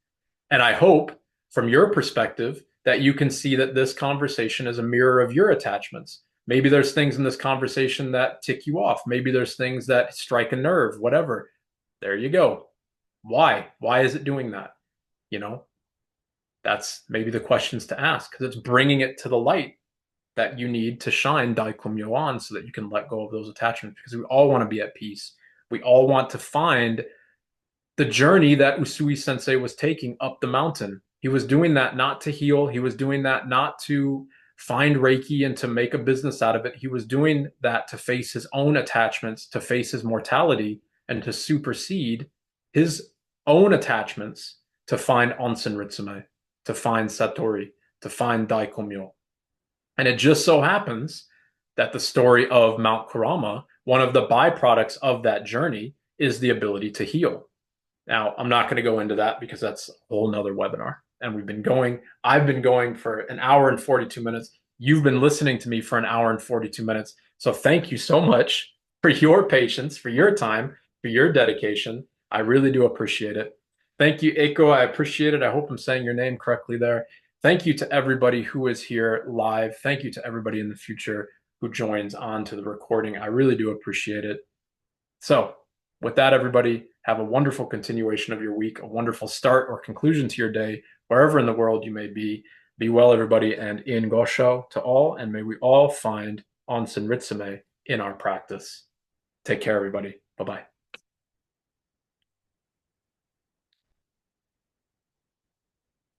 And I hope from your perspective that you can see that this conversation is a mirror of your attachments. Maybe there's things in this conversation that tick you off. Maybe there's things that strike a nerve, whatever. There you go. Why? Why is it doing that? That's maybe the questions to ask, because it's bringing it to the light that you need to shine Daikomyo on so that you can let go of those attachments, because we all want to be at peace. We all want to find the journey that Usui Sensei was taking up the mountain. He was doing that not to heal. He was doing that not to find Reiki and to make a business out of it. He was doing that to face his own attachments, to face his mortality, and to supersede his own attachments to find Onsen Ritsume, to find Satori, to find Daikomyo. And it just so happens that the story of Mount Kurama, one of the byproducts of that journey, is the ability to heal. Now, I'm not going to go into that because that's a whole nother webinar. And I've been going for an hour and 42 minutes. You've been listening to me for an hour and 42 minutes. So thank you so much for your patience, for your time, for your dedication. I really do appreciate it. Thank you, Eiko. I appreciate it. I hope I'm saying your name correctly there. Thank you to everybody who is here live. Thank you to everybody in the future who joins on to the recording. I really do appreciate it. So with that, everybody, have a wonderful continuation of your week, a wonderful start or conclusion to your day, wherever in the world you may be. Be well, everybody, and in Gassho to all, and may we all find Onsen Ritsume in our practice. Take care, everybody. Bye-bye.